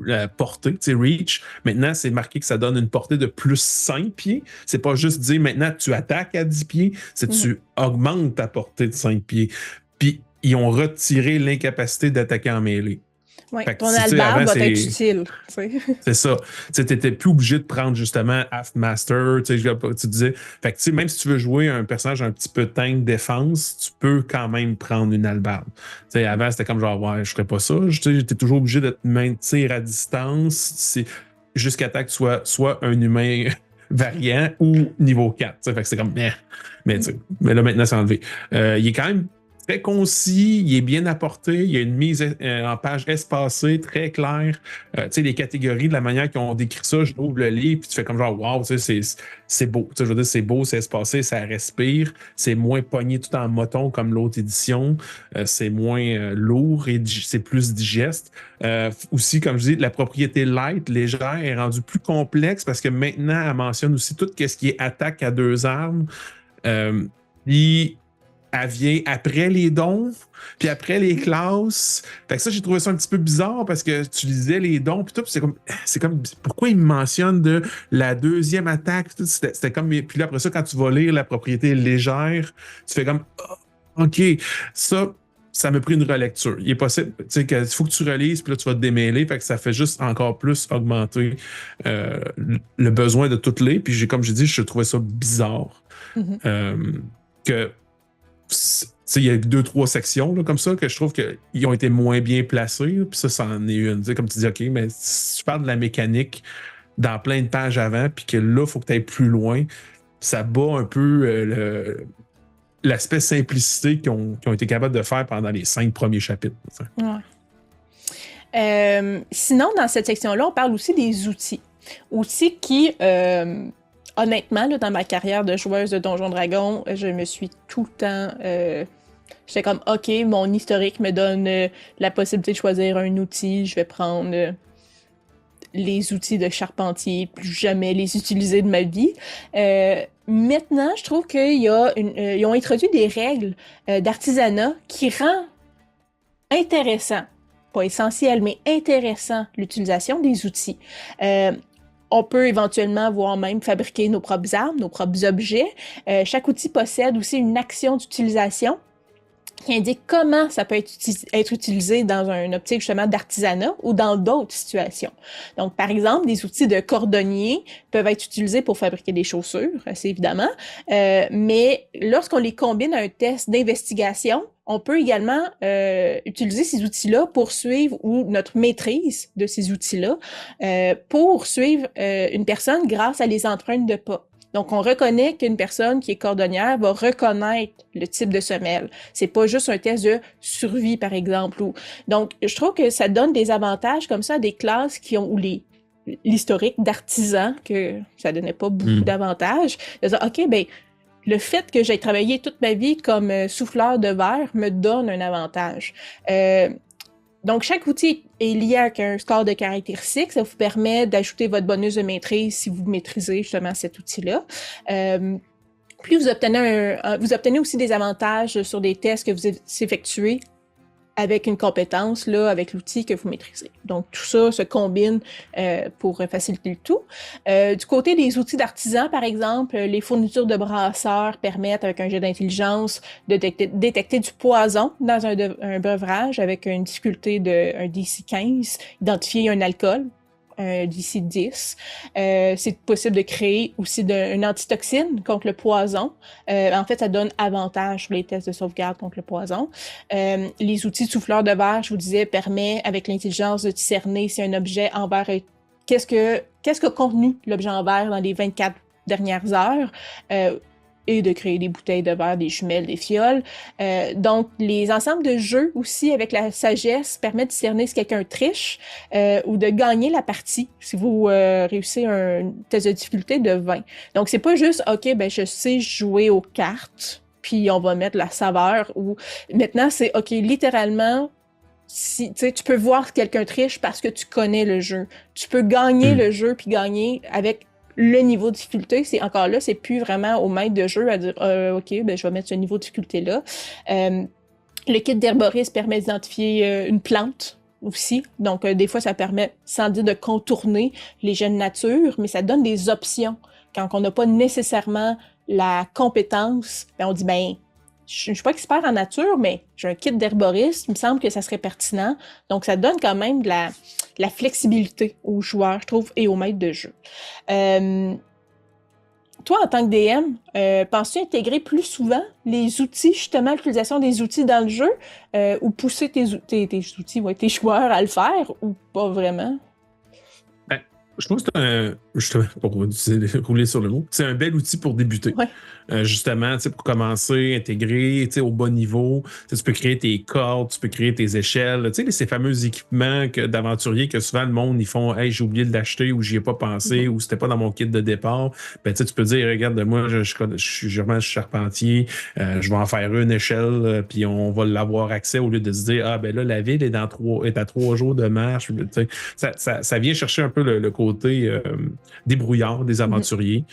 B: la portée, reach. Maintenant, c'est marqué que ça donne une portée de plus 5 pieds. C'est pas juste dire maintenant tu attaques à 10 pieds, c'est tu augmentes ta portée de 5 pieds. Puis, ils ont retiré l'incapacité d'attaquer en mêlée.
A: Oui, ton albarde va être utile.
B: C'est ça. Tu n'étais plus obligé de prendre justement Half Master. Tu disais. Fait que même si tu veux jouer un personnage un petit peu tank défense, tu peux quand même prendre une albarde. Avant, c'était comme genre, ouais, je ferais pas ça. J'étais toujours obligé de te maintenir à distance jusqu'à temps que tu sois soit un humain variant ou niveau 4. Fait que c'est comme, mais là, maintenant, c'est enlevé. Il est quand même très concis, il est bien apporté, il y a une mise en page espacée, très claire. Les catégories, de la manière qu'ils ont décrit ça, je ouvre le livre, puis tu fais comme genre, wow, c'est beau. Je veux dire, c'est beau, c'est espacé, ça respire, c'est moins pogné tout en moton comme l'autre édition, c'est moins lourd et c'est plus digeste. Aussi, comme je dis, la propriété light, légère, est rendue plus complexe parce que maintenant, elle mentionne aussi tout ce qui est attaque à 2 armes. Puis, elle vient après les dons, puis après les classes. Fait que ça, j'ai trouvé ça un petit peu bizarre parce que tu lisais les dons, puis tout, c'est comme, pourquoi ils me mentionnent de la deuxième attaque? C'était comme, puis là, après ça, quand tu vas lire la propriété légère, tu fais comme, oh, OK, ça m'a pris une relecture. Il est possible, tu sais, qu'il faut que tu relises, puis là, tu vas te démêler, fait que ça fait juste encore plus augmenter le besoin de toutes les. Puis comme j'ai dit, je trouvais ça bizarre. Que il y a 2-3 sections là, comme ça que je trouve qu'ils ont été moins bien placés. Puis ça en est une. Comme tu dis, OK, mais si tu parles de la mécanique dans plein de pages avant, puis que là, il faut que tu ailles plus loin, ça bat un peu l'aspect simplicité qu'ils ont été capables de faire pendant les 5 premiers chapitres.
A: Ouais. Sinon, dans cette section-là, on parle aussi des outils. Outils qui, honnêtement, là, dans ma carrière de joueuse de Donjons Dragons, je me suis tout le temps... j'étais comme, OK, mon historique me donne la possibilité de choisir un outil. Je vais prendre les outils de charpentier, plus jamais les utiliser de ma vie. Maintenant, je trouve ils ont introduit des règles d'artisanat qui rend intéressant, pas essentiel, mais intéressant l'utilisation des outils. On peut éventuellement, voire même, fabriquer nos propres armes, nos propres objets. Chaque outil possède aussi une action d'utilisation qui indique comment ça peut être utilisé dans une optique justement d'artisanat ou dans d'autres situations. Donc, par exemple, des outils de cordonnier peuvent être utilisés pour fabriquer des chaussures, assez évidemment, mais lorsqu'on les combine à un test d'investigation, on peut également utiliser ces outils-là pour suivre, ou notre maîtrise de ces outils-là, pour suivre une personne grâce à les empreintes de pas. Donc, on reconnaît qu'une personne qui est cordonnière va reconnaître le type de semelle. C'est pas juste un test de survie, par exemple. Donc, je trouve que ça donne des avantages comme ça à des classes qui ont, ou l'historique d'artisans, que ça donnait pas beaucoup d'avantages. De dire, OK, ben, le fait que j'ai travaillé toute ma vie comme souffleur de verre me donne un avantage. Donc, chaque outil est lié avec un score de caractéristiques. Ça vous permet d'ajouter votre bonus de maîtrise si vous maîtrisez justement cet outil-là. Puis, vous obtenez aussi des avantages sur des tests que vous effectuez avec une compétence, là, avec l'outil que vous maîtrisez. Donc, tout ça se combine pour faciliter le tout. Du côté des outils d'artisan, par exemple, les fournitures de brasseurs permettent, avec un jet d'intelligence, de détecter du poison dans un beuvrage avec une difficulté de un DC 15, identifier un alcool, un DC 10. C'est possible de créer aussi une antitoxine contre le poison. En fait, ça donne avantage sur les tests de sauvegarde contre le poison. Les outils de souffleur de verre, je vous disais, permet avec l'intelligence de discerner si un objet en verre est... Qu'est-ce que contenu l'objet en verre dans les 24 dernières heures, et de créer des bouteilles de verre, des jumelles, des fioles. Donc, les ensembles de jeux aussi avec la sagesse permettent de discerner si quelqu'un triche ou de gagner la partie si vous réussissez un test de difficulté de 20. Donc, c'est pas juste, OK, ben je sais jouer aux cartes, puis on va mettre la saveur. Ou maintenant, c'est, OK, littéralement, si, tu peux voir si quelqu'un triche parce que tu connais le jeu. Tu peux gagner le jeu, puis gagner avec le niveau de difficulté. C'est encore là, c'est plus vraiment au maître de jeu à dire OK, ben je vais mettre ce niveau de difficulté-là. Le kit d'herboriste permet d'identifier une plante aussi. Donc, des fois, ça permet, sans dire de contourner les jets de nature, mais ça donne des options. Quand on n'a pas nécessairement la compétence, ben on dit, ben je suis pas expert en nature, mais j'ai un kit d'herboriste, il me semble que ça serait pertinent. Donc, ça donne quand même de la flexibilité aux joueurs, je trouve, et aux maîtres de jeu. Toi, en tant que DM, penses-tu intégrer plus souvent les outils, justement, l'utilisation des outils dans le jeu, ou pousser tes outils, ouais, tes joueurs à le faire, ou pas vraiment?
B: Je trouve que c'est justement, pour rouler sur le mot, c'est un bel outil pour débuter.
A: Ouais.
B: Justement, pour commencer, intégrer au bon niveau. Tu peux créer tes cordes, tu peux créer tes échelles. Ces fameux équipements d'aventuriers que souvent le monde, ils font « Hey, j'ai oublié de l'acheter » ou « J'y ai pas pensé » ou « C'était pas dans mon kit de départ. » Ben, tu peux dire « Regarde, moi, je suis vraiment charpentier, je vais en faire une échelle, puis on va l'avoir accès au lieu de se dire « Ah, ben là, la ville est à 3 jours de marche. » Ça vient chercher un peu le côté débrouillard des aventuriers.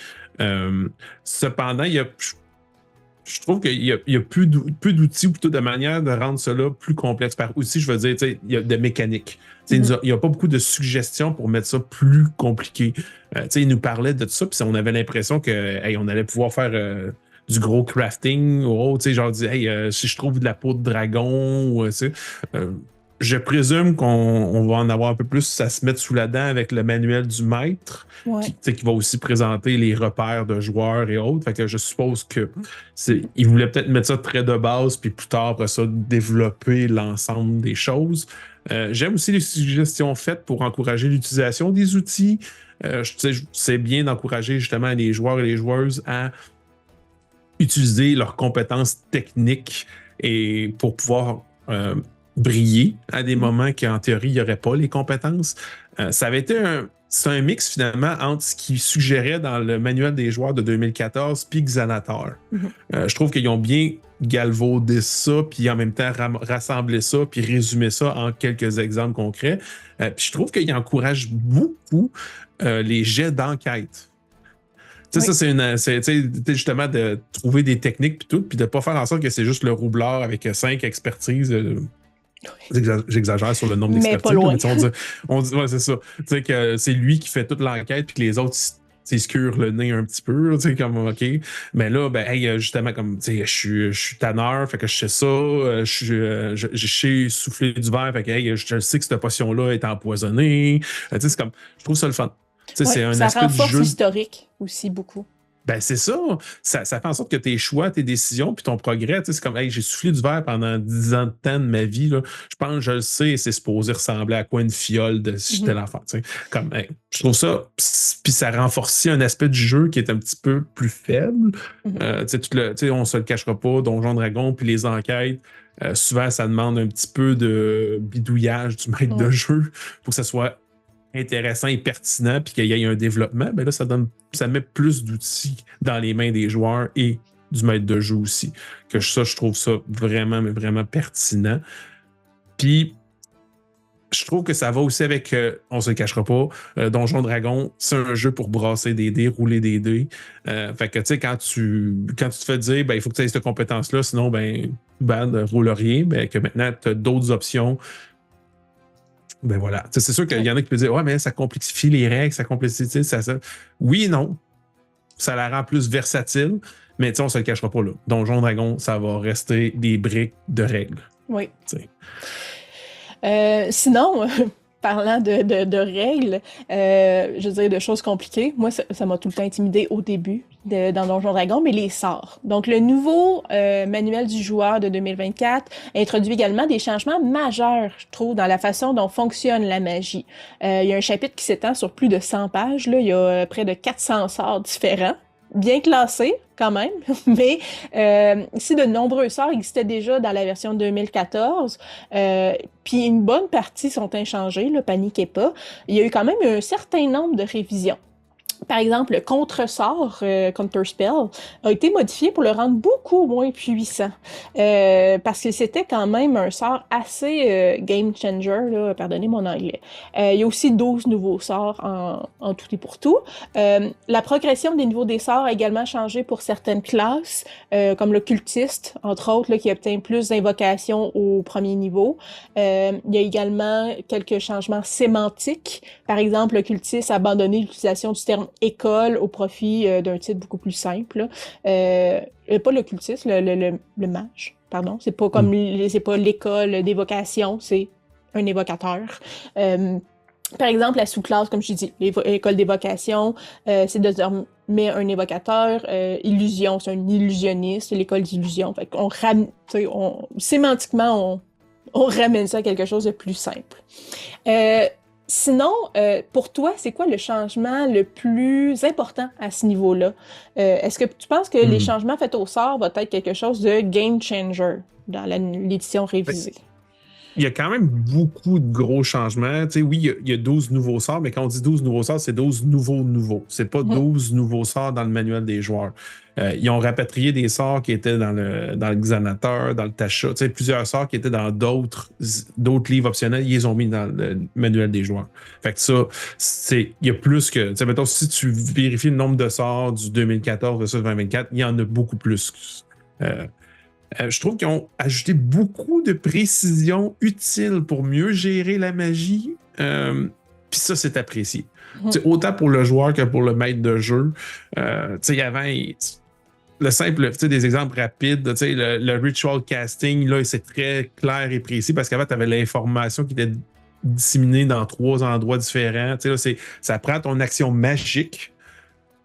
B: Cependant, je trouve qu'il y a plus d'outils ou plutôt de manière de rendre cela plus complexe. Par outils, je veux dire, il y a de mécanique. Il n'y a pas beaucoup de suggestions pour mettre ça plus compliqué. Il nous parlait de tout ça, puis on avait l'impression qu'on allait pouvoir faire du gros crafting, ou genre dire hey, si je trouve de la peau de dragon, ou je présume qu'on va en avoir un peu plus à se mettre sous la dent avec le manuel du maître, qui va aussi présenter les repères de joueurs et autres. Fait que je suppose qu'il voulait peut-être mettre ça très de base, puis plus tard, après ça, développer l'ensemble des choses. J'aime aussi les suggestions faites pour encourager l'utilisation des outils. C'est bien d'encourager justement les joueurs et les joueuses à utiliser leurs compétences techniques et pour pouvoir briller à des
A: Mhm.
B: moments qu'en théorie, il n'y aurait pas les compétences. Ça avait été c'est un mix finalement entre ce qu'ils suggéraient dans le manuel des joueurs de 2014 puis Xanatar.
A: Mhm.
B: Je trouve qu'ils ont bien galvaudé ça, puis en même temps rassemblé ça, puis résumé ça en quelques exemples concrets. Puis je trouve qu'ils encouragent beaucoup les jets d'enquête. Tu sais,
A: Oui.
B: ça, c'est justement de trouver des techniques puis tout, puis de pas faire en sorte que c'est juste le roublard avec 5 expertises. J'exagère sur le nombre
A: Mais pas
B: d'expertises,
A: loin.
B: mais on dit ouais, c'est ça. Tu sais que c'est lui qui fait toute l'enquête, puis que les autres se curent le nez un petit peu, tu sais, comme OK. Mais là, ben, hey, justement, comme, tu sais, je suis tanneur, fait que je sais ça, je sais souffler du verre, fait que, hey, je sais que cette potion-là est empoisonnée. Tu sais, c'est comme, je trouve ça le fun. Tu sais,
A: Oui,
B: c'est un
A: ça
B: aspect du
A: renforce
B: jeu.
A: l'historique aussi beaucoup.
B: Ben, c'est ça. Ça fait en sorte que tes choix, tes décisions, puis ton progrès, tu sais, c'est comme, hey, j'ai soufflé du verre pendant 10 ans de temps de ma vie, là. Je pense que je le sais, c'est supposé ressembler à quoi une fiole de si j'étais
A: Mhm.
B: l'enfant, tu sais. Comme, hey, je trouve ça, puis ça renforce un aspect du jeu qui est un petit peu plus faible.
A: Mhm.
B: Tu sais, on se le cachera pas, Donjon Dragon, puis les enquêtes, souvent, ça demande un petit peu de bidouillage du maître de
A: Ouais.
B: jeu pour que ça soit intéressant et pertinent, puis qu'il y ait un développement, ben là, ça met plus d'outils dans les mains des joueurs et du maître de jeu aussi. Ça, je trouve ça vraiment, mais vraiment pertinent. Puis, je trouve que ça va aussi avec, on se le cachera pas, Donjon Dragon, c'est un jeu pour brasser des dés, rouler des dés. Fait que, tu sais, quand tu te fais dire, ben, il faut que tu aies cette compétence-là, sinon, ben, roule rien, ben, que maintenant, tu as d'autres options. Ben voilà. C'est sûr qu'il y en a qui peuvent dire, ouais, mais ça complexifie les règles, ça complexifie ça. Oui et non. Ça la rend plus versatile, mais on se le cachera pas là. Donjon Dragon, ça va rester des briques de règles.
A: Oui.
B: T'sais.
A: Sinon, parlant de règles, je veux dire de choses compliquées, moi, ça m'a tout le temps intimidé au début dans Donjon Dragon, mais les sorts. Donc, le nouveau manuel du joueur de 2024 introduit également des changements majeurs, je trouve, dans la façon dont fonctionne la magie. Il y a un chapitre qui s'étend sur plus de 100 pages. Là. Il y a près de 400 sorts différents, bien classés quand même, mais si de nombreux sorts existaient déjà dans la version 2014, puis une bonne partie sont inchangés, là, paniquez pas, il y a eu quand même un certain nombre de révisions. Par exemple, le contre-sort, Counterspell, a été modifié pour le rendre beaucoup moins puissant. Parce que c'était quand même un sort assez game changer, là, pardonnez mon anglais. Il y a aussi 12 nouveaux sorts en tout et pour tout. La progression des niveaux des sorts a également changé pour certaines classes, comme le cultiste, entre autres, là, qui obtient plus d'invocations au premier niveau. Il y a également quelques changements sémantiques. Par exemple, le cultiste a abandonné l'utilisation du terme école au profit d'un titre beaucoup plus simple. Pas le cultiste, le mage, pardon. C'est pas comme c'est pas l'école d'évocation, c'est un évocateur. Par exemple, la sous-classe, comme je dis, l'école d'évocation, c'est désormais un évocateur. Illusion, c'est un illusionniste, l'école d'illusion. Fait qu'on sémantiquement, on ramène ça à quelque chose de plus simple. Sinon, pour toi, c'est quoi le changement le plus important à ce niveau-là? Est-ce que tu penses que les changements faits au sort vont être quelque chose de game changer dans l'édition révisée?
B: Il y a quand même beaucoup de gros changements. Tu sais, oui, il y a 12 nouveaux sorts, mais quand on dit 12 nouveaux sorts, c'est 12 nouveaux. C'est pas 12 nouveaux sorts dans le manuel des joueurs. Ils ont rapatrié des sorts qui étaient dans le Xanator, dans le Tasha, tu sais, plusieurs sorts qui étaient dans d'autres livres optionnels, ils les ont mis dans le manuel des joueurs. Fait que ça, il y a plus que, tu sais, mettons, si tu vérifies le nombre de sorts du 2014 versus 2024, il y en a beaucoup plus. Je trouve qu'ils ont ajouté beaucoup de précisions utiles pour mieux gérer la magie. Puis ça, c'est apprécié. Autant pour le joueur que pour le maître de jeu. Avant, le simple, des exemples rapides, le ritual casting, là, c'est très clair et précis parce qu'avant, tu avais l'information qui était disséminée dans 3 endroits différents. Là, ça prend ton action magique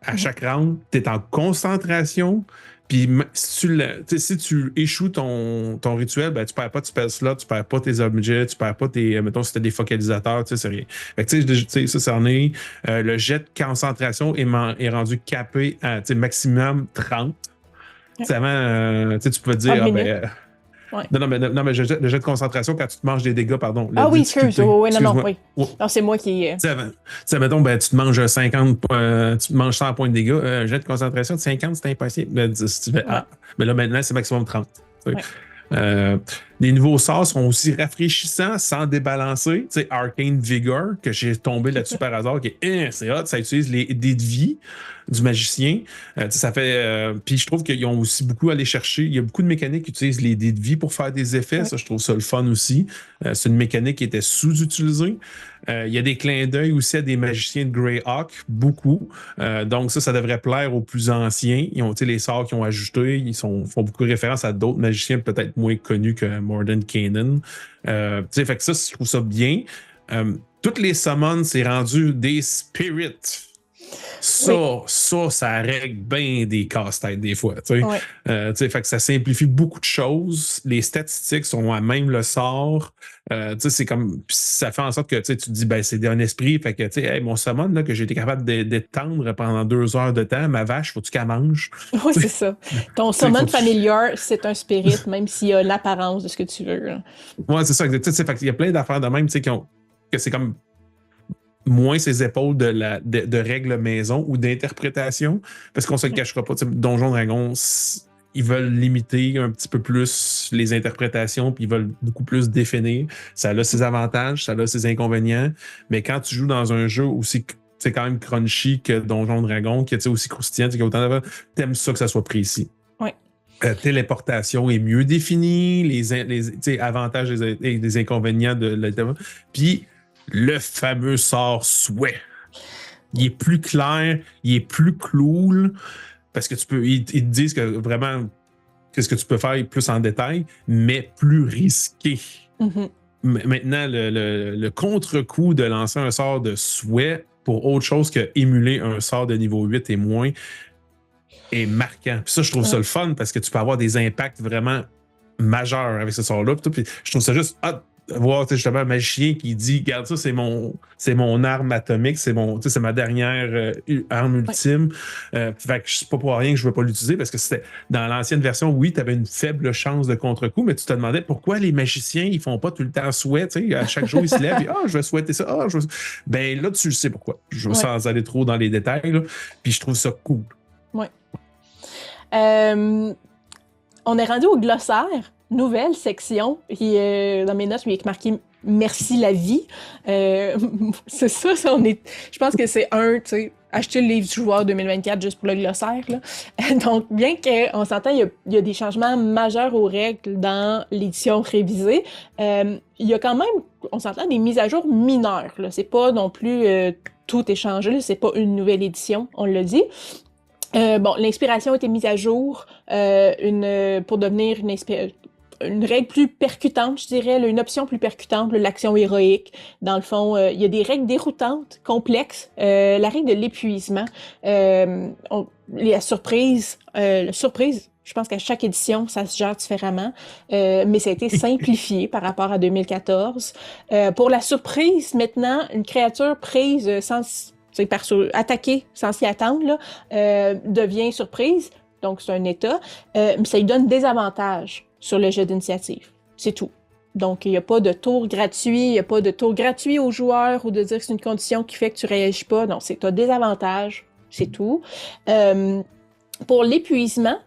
B: à chaque round. Tu es en concentration. Puis si tu échoues ton rituel, ben, tu perds pas de spell slot, tu perds pas tes objets, tu perds pas tes. Mettons, si t'as des focalisateurs, c'est rien. Fait que ça en est. Le jet de concentration est rendu capé à maximum 30. Avant, tu peux te dire,
A: Ouais.
B: Non, mais le jet de concentration quand tu te manges des dégâts, pardon.
A: Ah oui, excuse. Oui, non, oui.
B: Oh.
A: Non, c'est moi qui.
B: Tu sais, mettons, tu te manges 50, tu te manges 100 points de dégâts. Jet de concentration de 50, c'est impossible. Si tu fais, mais là, maintenant, c'est maximum 30. Les nouveaux sorts sont aussi rafraîchissants sans débalancer. Tu sais, Arcane Vigor, que j'ai tombé là-dessus par hasard, qui est c'est hot, ça utilise les dés de vie du magicien. Ça fait. Puis je trouve qu'ils ont aussi beaucoup à aller chercher. Il y a beaucoup de mécaniques qui utilisent les dés de vie pour faire des effets. Ça, je trouve ça le fun aussi. C'est une mécanique qui était sous-utilisée. Il y a des clins d'œil aussi à des magiciens de Greyhawk, beaucoup. Donc ça devrait plaire aux plus anciens. Ils ont les sorts qu'ils ont ajoutés. Font beaucoup de référence à d'autres magiciens peut-être moins connus que Morden Kanan. Fait que ça, je trouve ça bien. Toutes les summons, c'est rendu des spirits. Ça règle bien des casse-têtes des fois. Fait que ça simplifie beaucoup de choses. Les statistiques sont à même le sort. C'est comme ça fait en sorte que tu te dis c'est un esprit. Fait que mon summon là, que j'ai été capable d'étendre pendant 2 heures de temps, ma vache, faut-tu qu'elle mange?
A: Oui, c'est ça. Ton summon familiar, c'est un spirit, même s'il y a l'apparence de ce que tu veux.
B: Oui, c'est ça. Fait qu'il y a plein d'affaires de même que c'est comme moins ses épaules de règles maison ou d'interprétation, parce qu'on se le cachera pas. Donjon Dragon, ils veulent limiter un petit peu plus les interprétations, puis ils veulent beaucoup plus définir. Ça a ses avantages, ça a ses inconvénients, mais quand tu joues dans un jeu aussi, c'est quand même crunchy que Donjon Dragon, qui est aussi croustillant, qui a autant d'affaires, t'aimes ça que ça soit précis.
A: Oui.
B: Téléportation est mieux définie, les avantages et les inconvénients de la. Puis le fameux sort souhait. Il est plus clair, il est plus cool, parce que ils te disent que vraiment, qu'est-ce que tu peux faire plus en détail, mais plus risqué.
A: Mm-hmm.
B: Maintenant, le contre-coup de lancer un sort de souhait pour autre chose que émuler un sort de niveau 8 et moins est marquant. Puis ça, je trouve ça le fun, parce que tu peux avoir des impacts vraiment majeurs avec ce sort-là. Puis je trouve ça juste voir justement un magicien qui dit regarde ça, c'est mon arme atomique, c'est ma dernière arme ultime. Fait que c'est pas pour rien que je veux pas l'utiliser, parce que c'était dans l'ancienne version, oui, tu avais une faible chance de contre-coup, mais tu te demandais pourquoi les magiciens ils font pas tout le temps souhait, à chaque jour ils se lèvent et je vais souhaiter ça, ben là tu le sais pourquoi. Je veux sans aller trop dans les détails là, puis je trouve ça cool.
A: Oui. On est rendu au glossaire. Nouvelle section, puis dans mes notes, il est marqué « Merci la vie ». C'est ça, je pense que c'est acheter le livre du joueur 2024 juste pour le glossaire. Là. Donc, bien qu'on s'entend, il y a des changements majeurs aux règles dans l'édition révisée, il y a quand même, on s'entend, des mises à jour mineures. Là. C'est pas non plus tout est changé, là. C'est pas une nouvelle édition, on l'a dit. L'inspiration a été mise à jour pour devenir une règle plus percutante, je dirais, une option plus percutante, l'action héroïque. Dans le fond, il y a des règles déroutantes, complexes. La règle de l'épuisement, la surprise, je pense qu'à chaque édition, ça se gère différemment, mais ça a été simplifié par rapport à 2014. Pour la surprise, maintenant, une créature prise attaquée sans s'y attendre, là, devient surprise. Donc, c'est un état. Mais ça lui donne des avantages sur le jet d'initiative. C'est tout. Donc, il n'y a pas de tour gratuit. Il n'y a pas de tour gratuit aux joueurs ou de dire que c'est une condition qui fait que tu ne réagis pas. Non, tu as des avantages. C'est tout. Pour l'épuisement,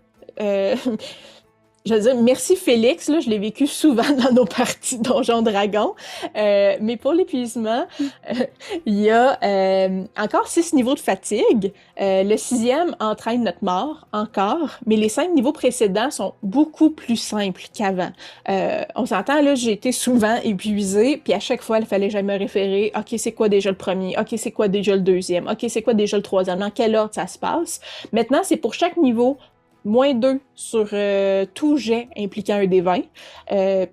A: je veux dire, merci Félix, là, je l'ai vécu souvent dans nos parties Donjon Dragon. Mais pour l'épuisement, il y a encore 6 niveaux de fatigue. Le 6e entraîne notre mort, encore. Mais les 5 niveaux précédents sont beaucoup plus simples qu'avant. On s'entend, là, j'ai été souvent épuisée, puis à chaque fois, il fallait jamais me référer. OK, c'est quoi déjà le premier? OK, c'est quoi déjà le deuxième? OK, c'est quoi déjà le troisième? Dans quel ordre ça se passe? Maintenant, c'est pour chaque niveau -2 sur tout jet impliquant un D20.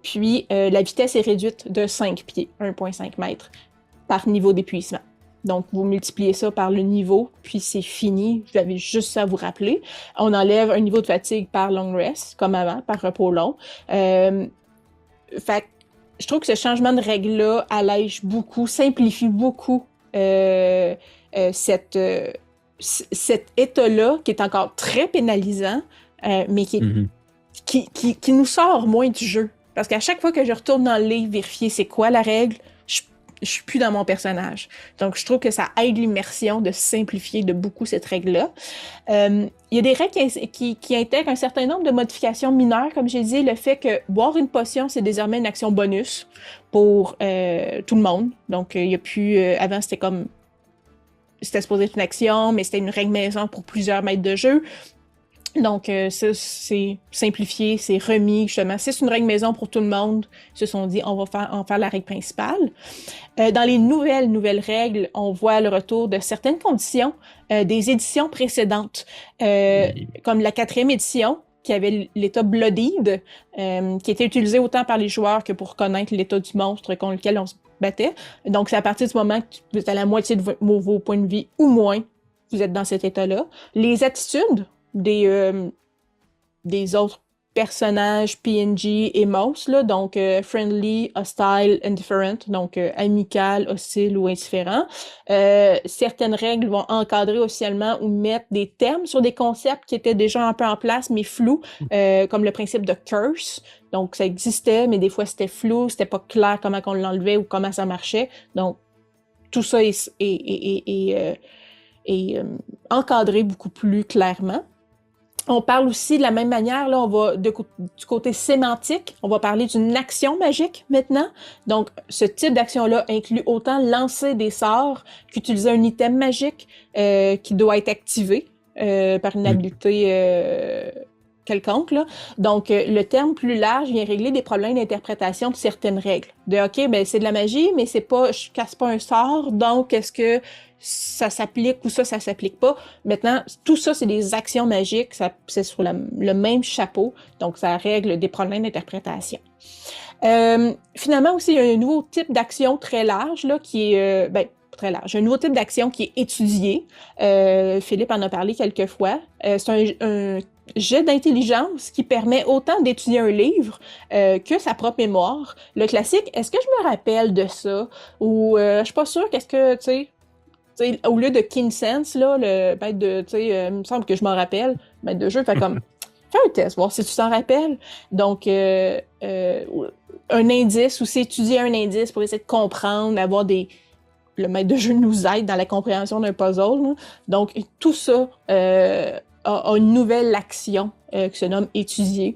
A: Puis, la vitesse est réduite de 5 pieds, 1,5 mètres, par niveau d'épuisement. Donc, vous multipliez ça par le niveau, puis c'est fini. Vous avez juste ça à vous rappeler. On enlève un niveau de fatigue par long rest, comme avant, par repos long. Fait que je trouve que ce changement de règle-là allège beaucoup, simplifie beaucoup cet état-là, qui est encore très pénalisant, mais qui est qui nous sort moins du jeu. Parce qu'à chaque fois que je retourne dans le livre vérifier c'est quoi la règle, je suis plus dans mon personnage. Donc, je trouve que ça aide l'immersion de simplifier de beaucoup cette règle-là. Il y a des règles qui intègrent un certain nombre de modifications mineures. Comme j'ai dit, le fait que boire une potion, c'est désormais une action bonus pour tout le monde. Donc, il y a plus... avant, c'était supposé être une action, mais c'était une règle maison pour plusieurs maîtres de jeu. Donc, ça, c'est simplifié, c'est remis, justement. C'est une règle maison pour tout le monde. Ils se sont dit, on va en faire la règle principale. Dans les nouvelles règles, on voit le retour de certaines conditions des éditions précédentes, comme la 4e édition, qui avait l'état Bloodied, qui était utilisé autant par les joueurs que pour connaître l'état du monstre contre lequel on se battait. Donc, c'est à partir du moment que vous êtes à la moitié de vos points de vie ou moins, vous êtes dans cet état-là. Les attitudes des autres personnages PNJ et mouse, là, donc friendly, hostile, indifferent, donc amical, hostile ou indifférent. Certaines règles vont encadrer officiellement ou mettre des termes sur des concepts qui étaient déjà un peu en place, mais flous, comme le principe de curse. Donc, ça existait, mais des fois, c'était flou, c'était pas clair comment on l'enlevait ou comment ça marchait. Donc, tout ça est encadré beaucoup plus clairement. On parle aussi de la même manière, là, on va du côté sémantique, on va parler d'une action magique maintenant. Donc, ce type d'action-là inclut autant lancer des sorts qu'utiliser un item magique qui doit être activé par une habileté quelconque, là. Donc, le terme plus large vient régler des problèmes d'interprétation de certaines règles. OK, ben c'est de la magie, mais je casse pas un sort, donc est-ce que ça s'applique ou ça s'applique pas? Maintenant, tout ça, c'est des actions magiques, c'est sur le même chapeau, donc ça règle des problèmes d'interprétation. Finalement aussi, il y a un nouveau type d'action très large, là, qui est... très large. Un nouveau type d'action qui est étudié. Philippe en a parlé quelques fois. C'est un jet d'intelligence qui permet autant d'étudier un livre que sa propre mémoire. Le classique, est-ce que je me rappelle de ça? Ou je suis pas sûre qu'est-ce que, tu sais, au lieu de Keen Sense, là, le maître de, tu sais, il me semble que je m'en rappelle, le maître de jeu fait comme, fais un test, voir si tu t'en rappelles. Donc, un indice, ou c'est étudier un indice pour essayer de comprendre, avoir le maître de jeu nous aide dans la compréhension d'un puzzle, là. Donc, tout ça a une nouvelle action qui se nomme étudier.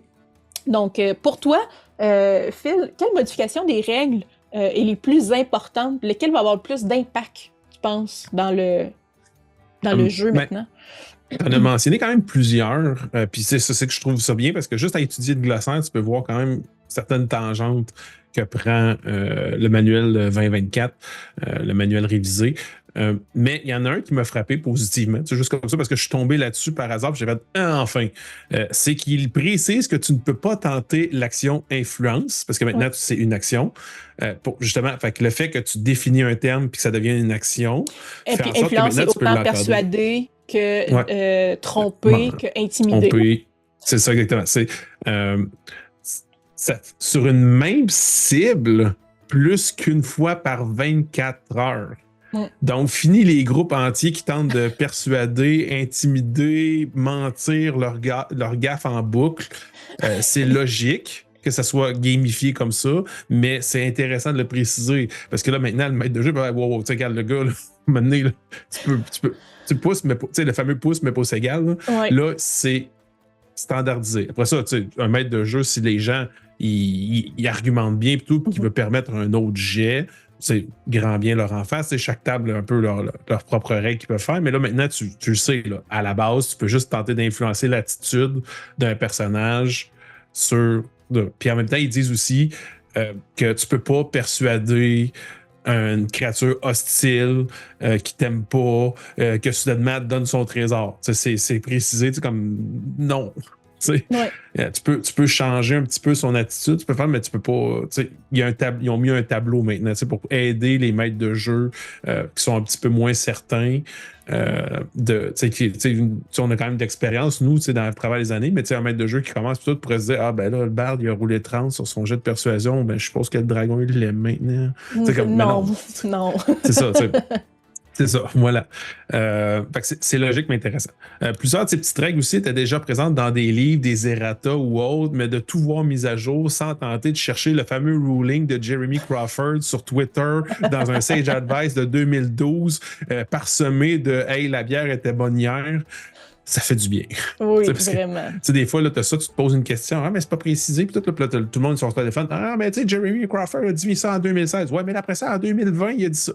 A: Donc, pour toi, Phil, quelle modification des règles est les plus importantes? Lesquelles vont avoir le plus d'impact, tu penses, dans le jeu maintenant?
B: On a mentionné quand même plusieurs, puis c'est que je trouve ça bien parce que juste à étudier le glossaire, tu peux voir quand même certaines tangentes que prend le manuel 2024, le manuel révisé. Mais il y en a un qui m'a frappé positivement, c'est juste comme ça, parce que je suis tombé là-dessus par hasard, j'ai fait enfin. C'est qu'il précise que tu ne peux pas tenter l'action influence, parce que maintenant c'est une action. Justement, fait que le fait que tu définis un terme puis que ça devienne une action.
A: Et puis influence, c'est autant persuader que tromper, que intimider.
B: Tromper, c'est ça exactement. C'est sur une même cible plus qu'une fois par 24 heures. Donc, fini les groupes entiers qui tentent de persuader, intimider, mentir leur gaffe en boucle. C'est logique que ça soit gamifié comme ça, mais c'est intéressant de le préciser. Parce que là, maintenant, le maître de jeu, wow, tu regarde le gars, là, maintenant, là, tu pousses, mais tu sais, le fameux pouce, mais pouce égal. Là, c'est standardisé. Après ça, tu sais, un maître de jeu, si les gens ils argumentent bien, plutôt qui veut permettre un autre jet, c'est grand bien leur en face. Chaque table a un peu leur propre règle qu'ils peuvent faire. Mais là, maintenant, tu le sais, là, à la base, tu peux juste tenter d'influencer l'attitude d'un personnage sur... Puis en même temps, ils disent aussi que tu peux pas persuader une créature hostile qui t'aime pas, que soudainement te donne son trésor. C'est précisé comme non. Tu peux changer un petit peu son attitude, tu peux faire, mais tu peux pas. Ils ont mis un tableau maintenant pour aider les maîtres de jeu qui sont un petit peu moins certains. On a quand même d'expérience, nous, dans le travail des années, mais un maître de jeu qui commence tout pourrait se dire ah ben là, le barde, il a roulé 30 sur son jet de persuasion, ben je suppose que le dragon, il l'aime maintenant.
A: Non.
B: C'est ça, C'est ça, voilà. Fait que c'est logique, mais intéressant. Plusieurs de ces petites règles aussi étaient déjà présentes dans des livres, des errata ou autres, mais de tout voir mis à jour sans tenter de chercher le fameux ruling de Jeremy Crawford sur Twitter dans un Sage Advice de 2012, parsemé de « Hey, la bière était bonne hier », ça fait du bien.
A: Oui, vraiment.
B: Des fois, là, tu as ça, tu te poses une question, ah, mais c'est pas précisé, puis tout, là, tout le monde sur son téléphone, ah, mais tu sais, Jeremy Crawford a dit ça en 2016. Ouais, mais après ça, en 2020, il a dit ça.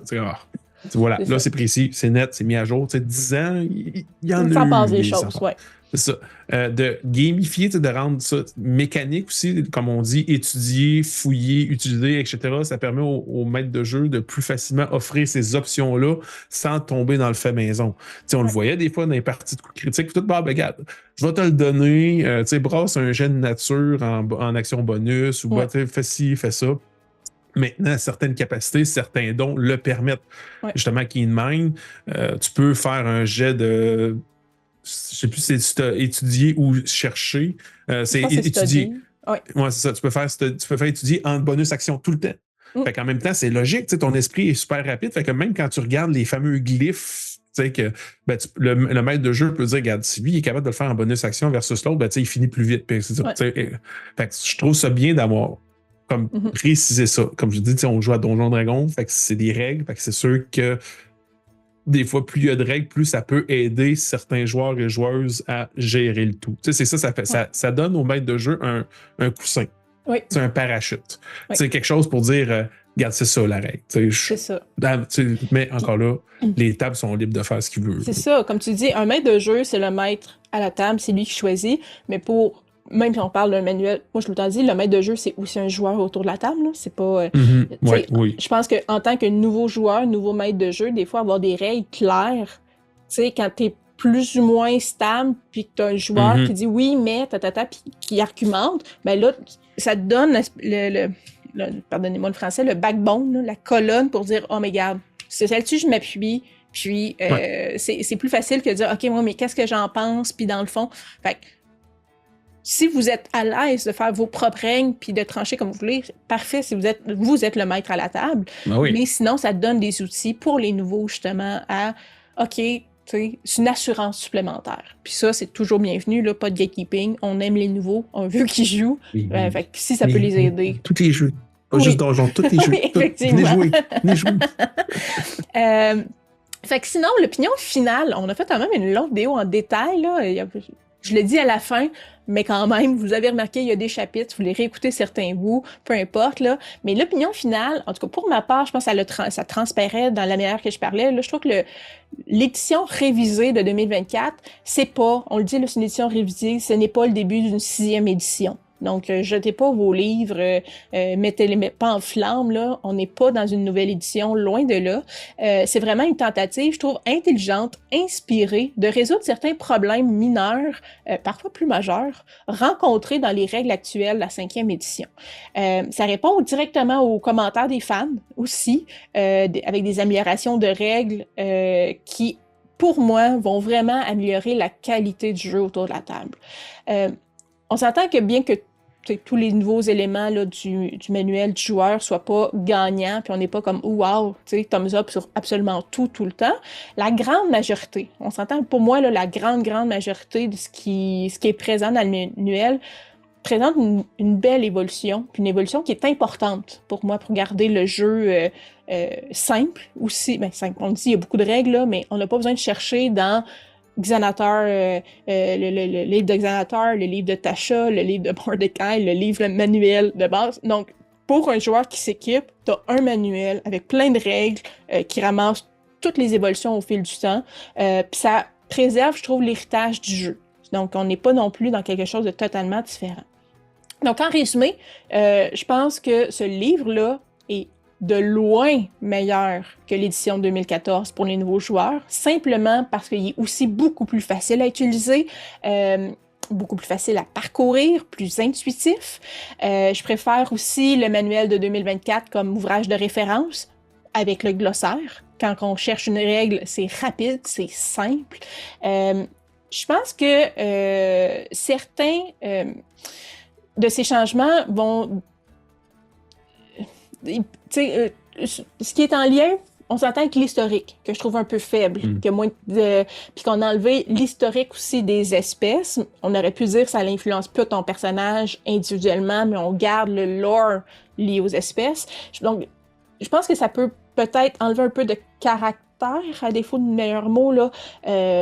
B: Voilà, là, c'est précis, c'est net, c'est mis à jour. 10 ans, il y en a eu.
A: Ça passe des choses, ouais.
B: C'est ça. De gamifier, de rendre ça mécanique aussi, comme on dit, étudier, fouiller, utiliser, etc. Ça permet aux maîtres de jeu de plus facilement offrir ces options-là sans tomber dans le fait maison. On le voyait des fois dans les parties de coups critiques, tout, bah, regarde, je vais te le donner, brasse un jet de nature en action bonus, ou bah, fais ci, fais ça. Maintenant, certaines capacités, certains dons le permettent. Justement, Keen Mind, tu peux faire un jet de... Je sais plus si c'est étudier ou chercher. C'est étudier.
A: Ouais,
B: c'est ça. Tu peux faire étudier en bonus action tout le temps. Fait qu'en même temps, c'est logique. Ton esprit est super rapide. Fait que même quand tu regardes les fameux glyphes, que le maître de jeu peut dire, regarde, si lui il est capable de le faire en bonus action versus l'autre, il finit plus vite. Fait que je trouve ça bien d'avoir préciser ça. Comme je dis, on joue à Donjon Dragon, fait que c'est des règles, fait que c'est sûr que des fois, plus il y a de règles, plus ça peut aider certains joueurs et joueuses à gérer le tout. C'est ça, ça donne au maître de jeu un coussin. C'est un parachute. C'est quelque chose pour dire, regarde, c'est ça la règle.
A: C'est ça.
B: Mais encore là, les tables sont libres de faire ce qu'ils veulent.
A: C'est ça. Comme tu dis, un maître de jeu, c'est le maître à la table, c'est lui qui choisit, mais même si on parle d'un manuel, moi je l'ai dit, le maître de jeu, c'est aussi un joueur autour de la table. Là. C'est pas.
B: Oui.
A: Je pense qu'en tant que nouveau joueur, nouveau maître de jeu, des fois, avoir des règles claires, quand t'es plus ou moins stable, puis que t'as un joueur qui dit oui, mais, puis qui argumente, ben là, ça te donne pardonnez-moi le français, le backbone, là, la colonne pour dire, oh, mais regarde, c'est celle-ci, je m'appuie. Puis, c'est plus facile que de dire, OK, moi, mais qu'est-ce que j'en pense? Puis, dans le fond, fait si vous êtes à l'aise de faire vos propres règles puis de trancher comme vous voulez, parfait si vous êtes le maître à la table. Mais sinon, ça donne des outils pour les nouveaux, justement, à OK, c'est une assurance supplémentaire. Puis ça, c'est toujours bienvenu, là, pas de gatekeeping. On aime les nouveaux, on veut qu'ils jouent. Fait que si ça peut les aider.
B: Tous les jeux. Pas juste Donjon, tous les jeux.
A: Effectivement.
B: Venez jouer.
A: Fait que sinon, l'opinion finale, on a fait quand même une longue vidéo en détail, là. Je l'ai dit à la fin, mais quand même, vous avez remarqué, il y a des chapitres, vous les réécoutez certains bouts, peu importe, là. Mais l'opinion finale, en tout cas, pour ma part, je pense que ça transparaît dans la manière que je parlais. Là, je trouve que l'édition révisée de 2024, c'est pas, on le dit, là, c'est une édition révisée, ce n'est pas le début d'une 6e édition. Donc, jetez pas vos livres, mettez-les pas en flamme, là. On n'est pas dans une nouvelle édition, loin de là. C'est vraiment une tentative, je trouve, intelligente, inspirée, de résoudre certains problèmes mineurs, parfois plus majeurs, rencontrés dans les règles actuelles de la 5e édition. Ça répond directement aux commentaires des fans aussi, avec des améliorations de règles qui, pour moi, vont vraiment améliorer la qualité du jeu autour de la table. On s'entend que bien que tous les nouveaux éléments là, du manuel du joueur soient pas gagnants, puis on n'est pas comme « wow », thumbs up sur absolument tout le temps, la grande majorité, on s'entend pour moi, là, la grande majorité de ce qui est présent dans le manuel présente une belle évolution, puis une évolution qui est importante pour moi, pour garder le jeu simple aussi. Ben, simple, on le dit, il y a beaucoup de règles, là, mais on n'a pas besoin de chercher dans Xanatar, le livre de Xanatar, le livre de Tasha, le livre de Mordecai, le livre manuel de base. Donc, pour un joueur qui s'équipe, t'as un manuel avec plein de règles qui ramassent toutes les évolutions au fil du temps. Puis ça préserve, je trouve, l'héritage du jeu. Donc, on n'est pas non plus dans quelque chose de totalement différent. Donc, en résumé, je pense que ce livre-là est de loin meilleur que l'édition 2014 pour les nouveaux joueurs, simplement parce qu'il est aussi beaucoup plus facile à utiliser, beaucoup plus facile à parcourir, plus intuitif. Je préfère aussi le manuel de 2024 comme ouvrage de référence avec le glossaire. Quand on cherche une règle, c'est rapide, c'est simple. Je pense que certains de ces changements vont... ce qui est en lien, on s'entend avec l'historique, que je trouve un peu faible, que moins puis qu'on a enlevé l'historique aussi des espèces. On aurait pu dire que ça n'influence pas ton personnage individuellement, mais on garde le lore lié aux espèces. Donc, je pense que ça peut peut-être enlever un peu de caractère, à défaut de meilleurs mots, là,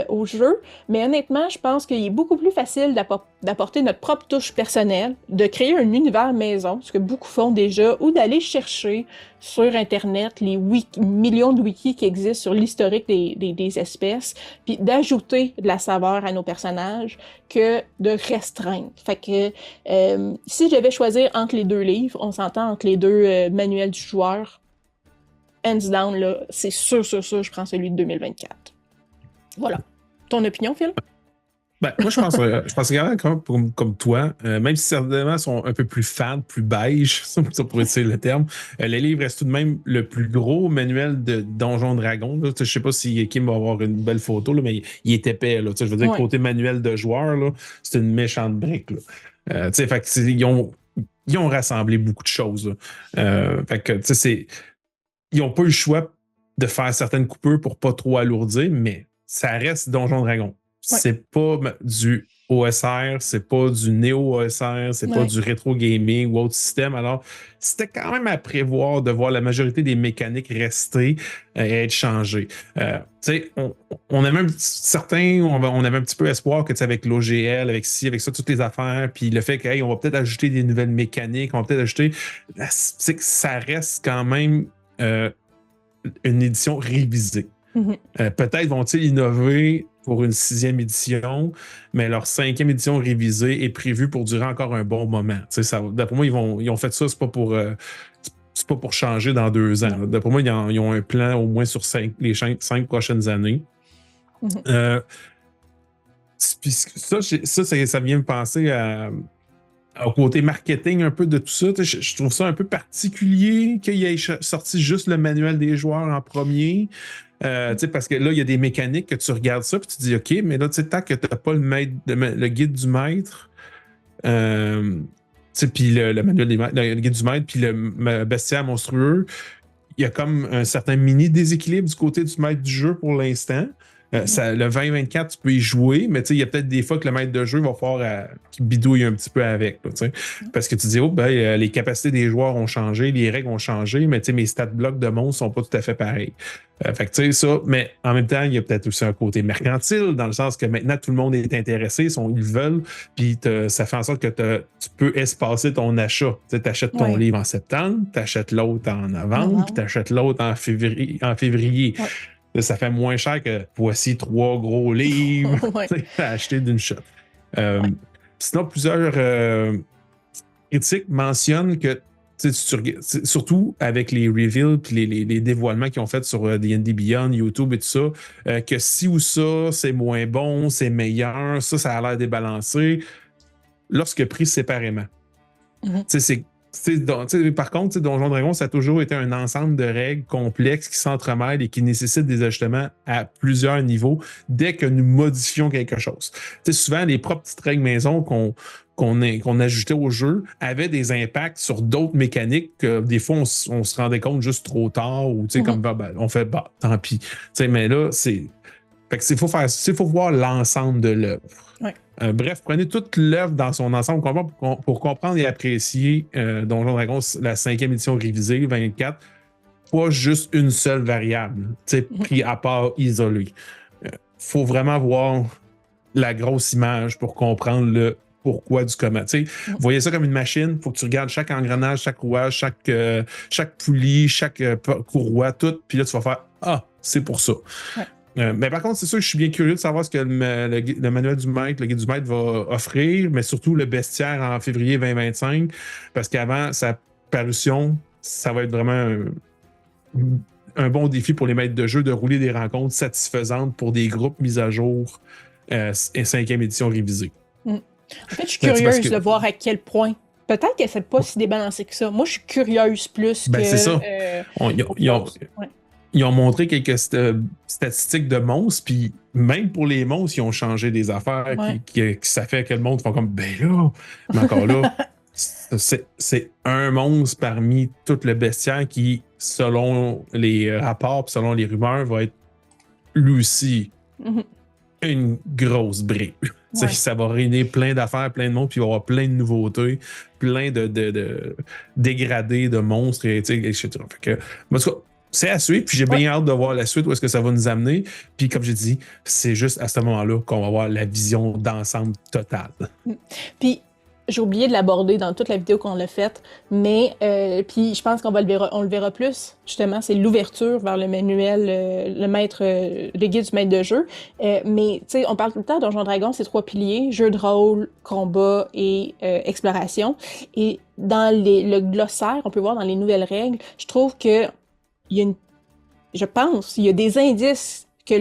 A: au jeu. Mais honnêtement, je pense qu'il est beaucoup plus facile d'apporter notre propre touche personnelle, de créer un univers maison, ce que beaucoup font déjà, ou d'aller chercher sur Internet les millions de wikis qui existent sur l'historique des espèces, puis d'ajouter de la saveur à nos personnages que de restreindre. Fait que si je devais choisir entre les deux livres, on s'entend entre les deux manuels du joueur, hands down, là, c'est sûr, je prends celui de 2024. Voilà. Ton opinion, Phil?
B: Ben, moi, je pense également comme toi, même si certainement sont un peu plus fans, plus beige, ça pourrait être le terme, les livres restent tout de même le plus gros manuel de Donjons Dragons. Là. Je sais pas si Kim va avoir une belle photo, là, mais il est épais. Là. Je veux dire, côté manuel de joueur, là, c'est une méchante brique. Là. Fait que ils ont rassemblé beaucoup de choses. Fait que, ils n'ont pas eu le choix de faire certaines coupures pour pas trop alourdir, mais ça reste Donjons Dragons. Ouais. C'est pas du OSR, c'est pas du néo-OSR, c'est pas du rétro gaming ou autre système. Alors, c'était quand même à prévoir de voir la majorité des mécaniques rester et être changées. On avait on avait un petit peu espoir que avec l'OGL, avec ça, toutes les affaires, puis le fait qu'on va peut-être ajouter des nouvelles mécaniques, on va peut-être ajouter... C'est que ça reste quand même une édition révisée. Peut-être vont-ils innover pour une 6e édition, mais leur 5e édition révisée est prévue pour durer encore un bon moment. D'après moi, ils ont fait ça, c'est pas pour changer dans 2 ans. D'après moi, ils ont un plan au moins sur les 5 prochaines années. Ça vient me penser au côté marketing un peu de tout ça. Je trouve ça un peu particulier qu'il ait sorti juste le manuel des joueurs en premier. Parce que là, il y a des mécaniques que tu regardes ça puis tu dis OK, mais là, tant que tu n'as pas le guide du maître, puis le manuel des maîtres, le guide du maître, puis le bestiaire monstrueux, il y a comme un certain mini déséquilibre du côté du maître du jeu pour l'instant. Le 2024, tu peux y jouer, mais il y a peut-être des fois que le maître de jeu va falloir qu'il bidouille un petit peu avec. Là, parce que tu dis, les capacités des joueurs ont changé, les règles ont changé, mais mes stats blocs de monstres sont pas tout à fait pareils. Fait que ça, mais en même temps, il y a peut-être aussi un côté mercantile, dans le sens que maintenant, tout le monde est intéressé, ils veulent, puis ça fait en sorte que tu peux espacer ton achat. Tu achètes ton livre en septembre, tu achètes l'autre en novembre, puis tu achètes l'autre en février. Ouais. Là, ça fait moins cher que voici 3 gros livres à acheter d'une shot. Sinon, plusieurs critiques mentionnent que, surtout avec les reveals et les dévoilements qu'ils ont fait sur D&D Beyond, YouTube et tout ça, que ci ou ça, c'est moins bon, c'est meilleur, ça a l'air débalancé, lorsque pris séparément. Par contre, Donjons Dragons, ça a toujours été un ensemble de règles complexes qui s'entremêlent et qui nécessitent des ajustements à plusieurs niveaux dès que nous modifions quelque chose. Souvent, les propres petites règles maison qu'on ajoutait au jeu avaient des impacts sur d'autres mécaniques que des fois, on se rendait compte juste trop tard ou comme on fait, tant pis. Mais là, c'est... Fait que faut voir l'ensemble de l'œuvre. Ouais. Bref, prenez toute l'œuvre dans son ensemble pour comprendre et apprécier Donjons Dragons, la 5e édition révisée, 24, pas juste une seule variable, pris à part isolé. Faut vraiment voir la grosse image pour comprendre le pourquoi du comment. Vous voyez ça comme une machine, il faut que tu regardes chaque engrenage, chaque rouage, chaque poulie, chaque courroie, tout, puis là, tu vas faire « c'est pour ça ouais. ». Mais par contre, c'est sûr que je suis bien curieux de savoir ce que le manuel du maître, le guide du maître va offrir, mais surtout le bestiaire en février 2025, parce qu'avant sa parution, ça va être vraiment un bon défi pour les maîtres de jeu de rouler des rencontres satisfaisantes pour des groupes mis à jour et 5e édition révisée.
A: En fait, je suis curieuse de voir à quel point. Peut-être qu'elle ne fait pas si débalancée que ça. Moi, je suis curieuse plus que...
B: c'est ça. Ils ont montré quelques statistiques de monstres, puis même pour les monstres, ils ont changé des affaires qui ça fait que le monde font comme, ben là, mais encore là, c'est un monstre parmi tout le bestiaire qui, selon les rapports, selon les rumeurs, va être lui aussi
A: Mhm.
B: une grosse brique.
A: Ouais.
B: Ça va réunir plein d'affaires, plein de monde, puis il va y avoir plein de nouveautés, plein de dégradés, de monstres, etc. Fait que, en tout cas, c'est à suivre, puis j'ai
A: Ouais.
B: bien hâte de voir la suite, où est-ce que ça va nous amener. Puis comme j'ai dit, c'est juste à ce moment-là qu'on va avoir la vision d'ensemble totale.
A: Puis, j'ai oublié de l'aborder dans toute la vidéo qu'on a faite, mais puis je pense qu'on on le verra plus, justement, c'est l'ouverture vers le manuel, le guide du maître de jeu. Mais, tu sais, on parle tout le temps de Donjons Dragons, c'est 3 piliers, jeu de rôle, combat et exploration. Et dans le glossaire, on peut voir dans les nouvelles règles, je trouve que il y a je pense, il y a des indices que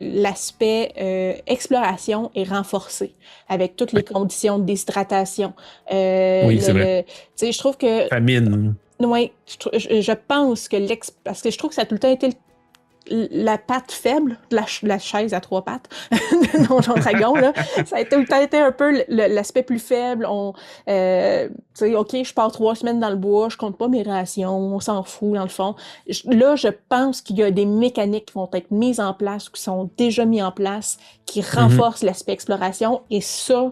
A: l'aspect exploration est renforcé avec toutes les conditions de déshydratation.
B: Oui, c'est vrai.
A: Tu sais, je trouve que,
B: Famine.
A: ouais, je pense que parce que je trouve que ça a tout le temps été la patte faible de la chaise à 3 pattes de Donjon Dragon, là. Ça a tout le temps été un peu l'aspect plus faible. Tu sais, OK, je pars 3 semaines dans le bois, je compte pas mes rations, on s'en fout, dans le fond. Là, je pense qu'il y a des mécaniques qui vont être mises en place ou qui sont déjà mises en place qui renforcent l'aspect exploration, et ça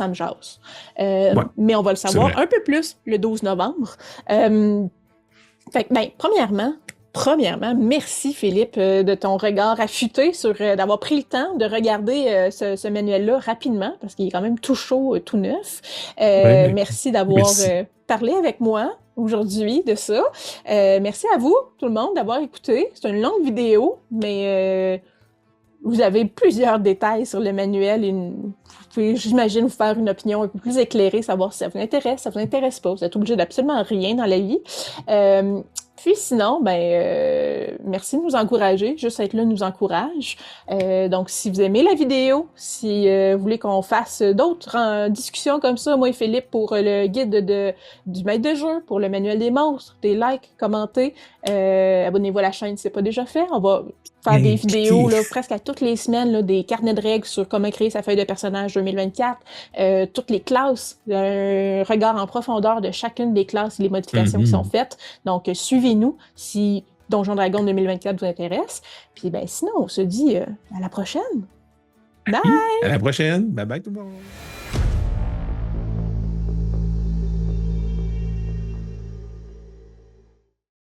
A: me jase.
B: Ouais,
A: mais on va le
B: c'est
A: savoir
B: vrai.
A: un peu plus le 12 novembre. Fait que, ben, premièrement, merci Philippe de ton regard affûté sur d'avoir pris le temps de regarder ce manuel-là rapidement, parce qu'il est quand même tout chaud, tout neuf.
B: Ouais, ben,
A: Merci d'avoir
B: merci.
A: parlé avec moi aujourd'hui de ça. Merci à vous, tout le monde, d'avoir écouté. C'est une longue vidéo, mais vous avez plusieurs détails sur le manuel et vous pouvez, j'imagine, vous faire une opinion un peu plus éclairée, savoir si ça vous intéresse, ça vous intéresse pas. Vous êtes obligé d'absolument rien dans la vie. Puis sinon, merci de nous encourager. Juste être là nous encourage. Donc, si vous aimez la vidéo, si vous voulez qu'on fasse d'autres discussions comme ça, moi et Philippe, pour le guide du maître de jeu, pour le manuel des monstres, des likes, commentez. Abonnez-vous à la chaîne si ce n'est pas déjà fait. On va faire des vidéos là, presque à toutes les semaines, là, des carnets de règles sur comment créer sa feuille de personnage 2024, toutes les classes, un regard en profondeur de chacune des classes et les modifications qui sont faites. Donc, suivez-nous si Donjon Dragon 2024 vous intéresse. Puis ben sinon, on se dit à la prochaine. Bye!
B: À la prochaine. Bye bye tout le monde.